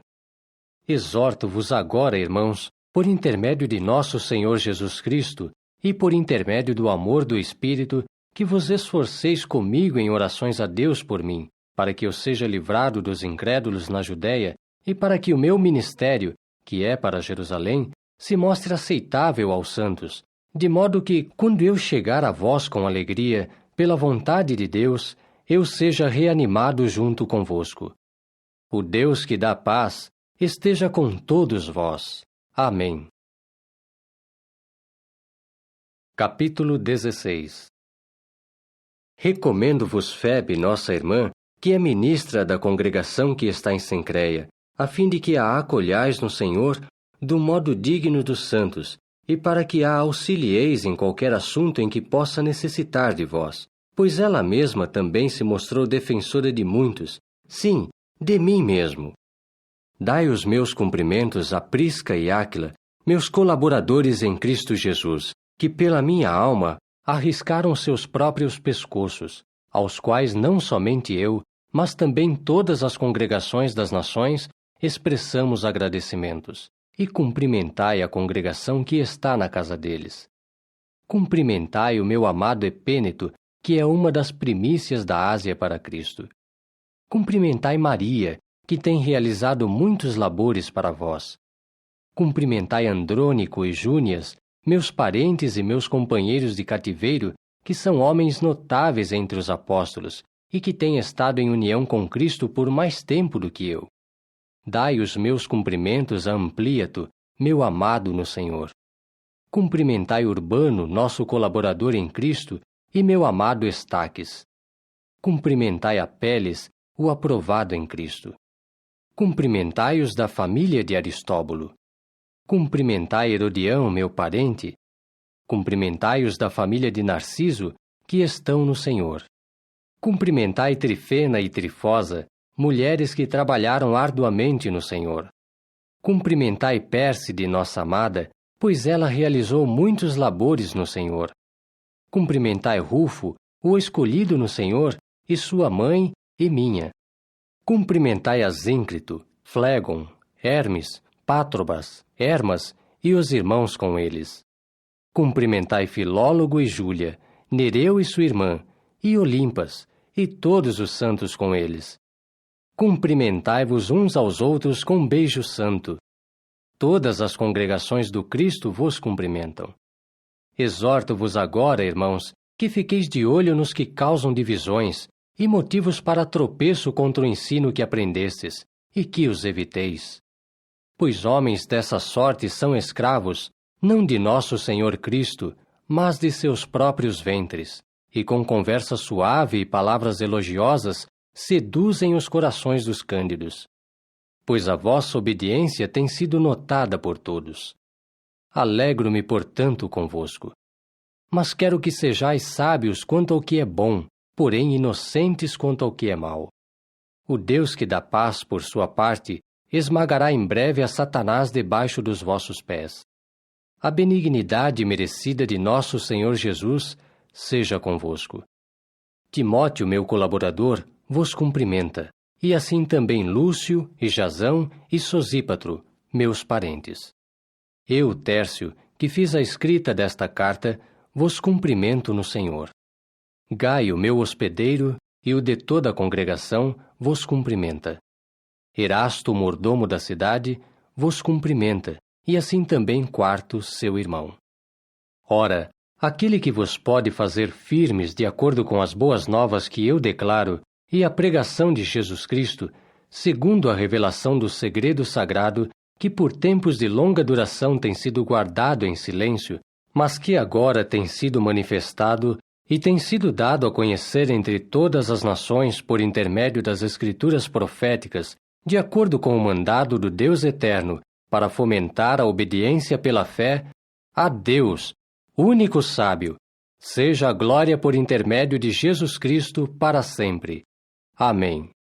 Exorto-vos agora, irmãos, por intermédio de nosso Senhor Jesus Cristo e por intermédio do amor do Espírito, que vos esforceis comigo em orações a Deus por mim, para que eu seja livrado dos incrédulos na Judéia e para que o meu ministério, que é para Jerusalém, se mostre aceitável aos santos, de modo que, quando eu chegar a vós com alegria, pela vontade de Deus, eu seja reanimado junto convosco. O Deus que dá paz esteja com todos vós. Amém. Capítulo 16. Recomendo-vos Febe, nossa irmã, que é ministra da congregação que está em Cencreia, a fim de que a acolhais no Senhor do modo digno dos santos, e para que a auxilieis em qualquer assunto em que possa necessitar de vós, pois ela mesma também se mostrou defensora de muitos, sim, de mim mesmo. Dai os meus cumprimentos a Prisca e Áquila, meus colaboradores em Cristo Jesus, que pela minha alma arriscaram seus próprios pescoços, aos quais não somente eu, mas também todas as congregações das nações, expressamos agradecimentos, e cumprimentai a congregação que está na casa deles. Cumprimentai o meu amado Epêneto, que é uma das primícias da Ásia para Cristo. Cumprimentai Maria, que tem realizado muitos labores para vós. Cumprimentai Andrônico e Júnias, meus parentes e meus companheiros de cativeiro, que são homens notáveis entre os apóstolos e que têm estado em união com Cristo por mais tempo do que eu. Dai os meus cumprimentos a Amplíato, meu amado no Senhor. Cumprimentai Urbano, nosso colaborador em Cristo, e meu amado Estaques. Cumprimentai Apeles, o aprovado em Cristo. Cumprimentai os da família de Aristóbulo. Cumprimentai Herodião, meu parente. Cumprimentai os da família de Narciso, que estão no Senhor. Cumprimentai Trifena e Trifosa, mulheres que trabalharam arduamente no Senhor. Cumprimentai Pérside, nossa amada, pois ela realizou muitos labores no Senhor. Cumprimentai Rufo, o escolhido no Senhor, e sua mãe e minha. Cumprimentai Asíncrito, Flégon, Hermes, Pátrobas, Hermas e os irmãos com eles. Cumprimentai Filólogo e Júlia, Nereu e sua irmã, e Olimpas, e todos os santos com eles. Cumprimentai-vos uns aos outros com um beijo santo. Todas as congregações do Cristo vos cumprimentam. Exorto-vos agora, irmãos, que fiqueis de olho nos que causam divisões e motivos para tropeço contra o ensino que aprendestes, e que os eviteis. Pois homens dessa sorte são escravos, não de nosso Senhor Cristo, mas de seus próprios ventres, e com conversa suave e palavras elogiosas seduzem os corações dos cândidos. Pois a vossa obediência tem sido notada por todos. Alegro-me, portanto, convosco. Mas quero que sejais sábios quanto ao que é bom, porém inocentes quanto ao que é mau. O Deus que dá paz, por sua parte, esmagará em breve a Satanás debaixo dos vossos pés. A benignidade merecida de nosso Senhor Jesus seja convosco. Timóteo, meu colaborador, vos cumprimenta, e assim também Lúcio, e Jasão, e Sosípatro, meus parentes. Eu, Tércio, que fiz a escrita desta carta, vos cumprimento no Senhor. Gaio, meu hospedeiro, e o de toda a congregação, vos cumprimenta. Erasto, mordomo da cidade, vos cumprimenta, e assim também Quarto, seu irmão. Ora, aquele que vos pode fazer firmes de acordo com as boas novas que eu declaro e a pregação de Jesus Cristo, segundo a revelação do segredo sagrado que por tempos de longa duração tem sido guardado em silêncio, mas que agora tem sido manifestado e tem sido dado a conhecer entre todas as nações por intermédio das Escrituras proféticas, de acordo com o mandado do Deus eterno, para fomentar a obediência pela fé, a Deus, único sábio, seja a glória por intermédio de Jesus Cristo para sempre. Amém.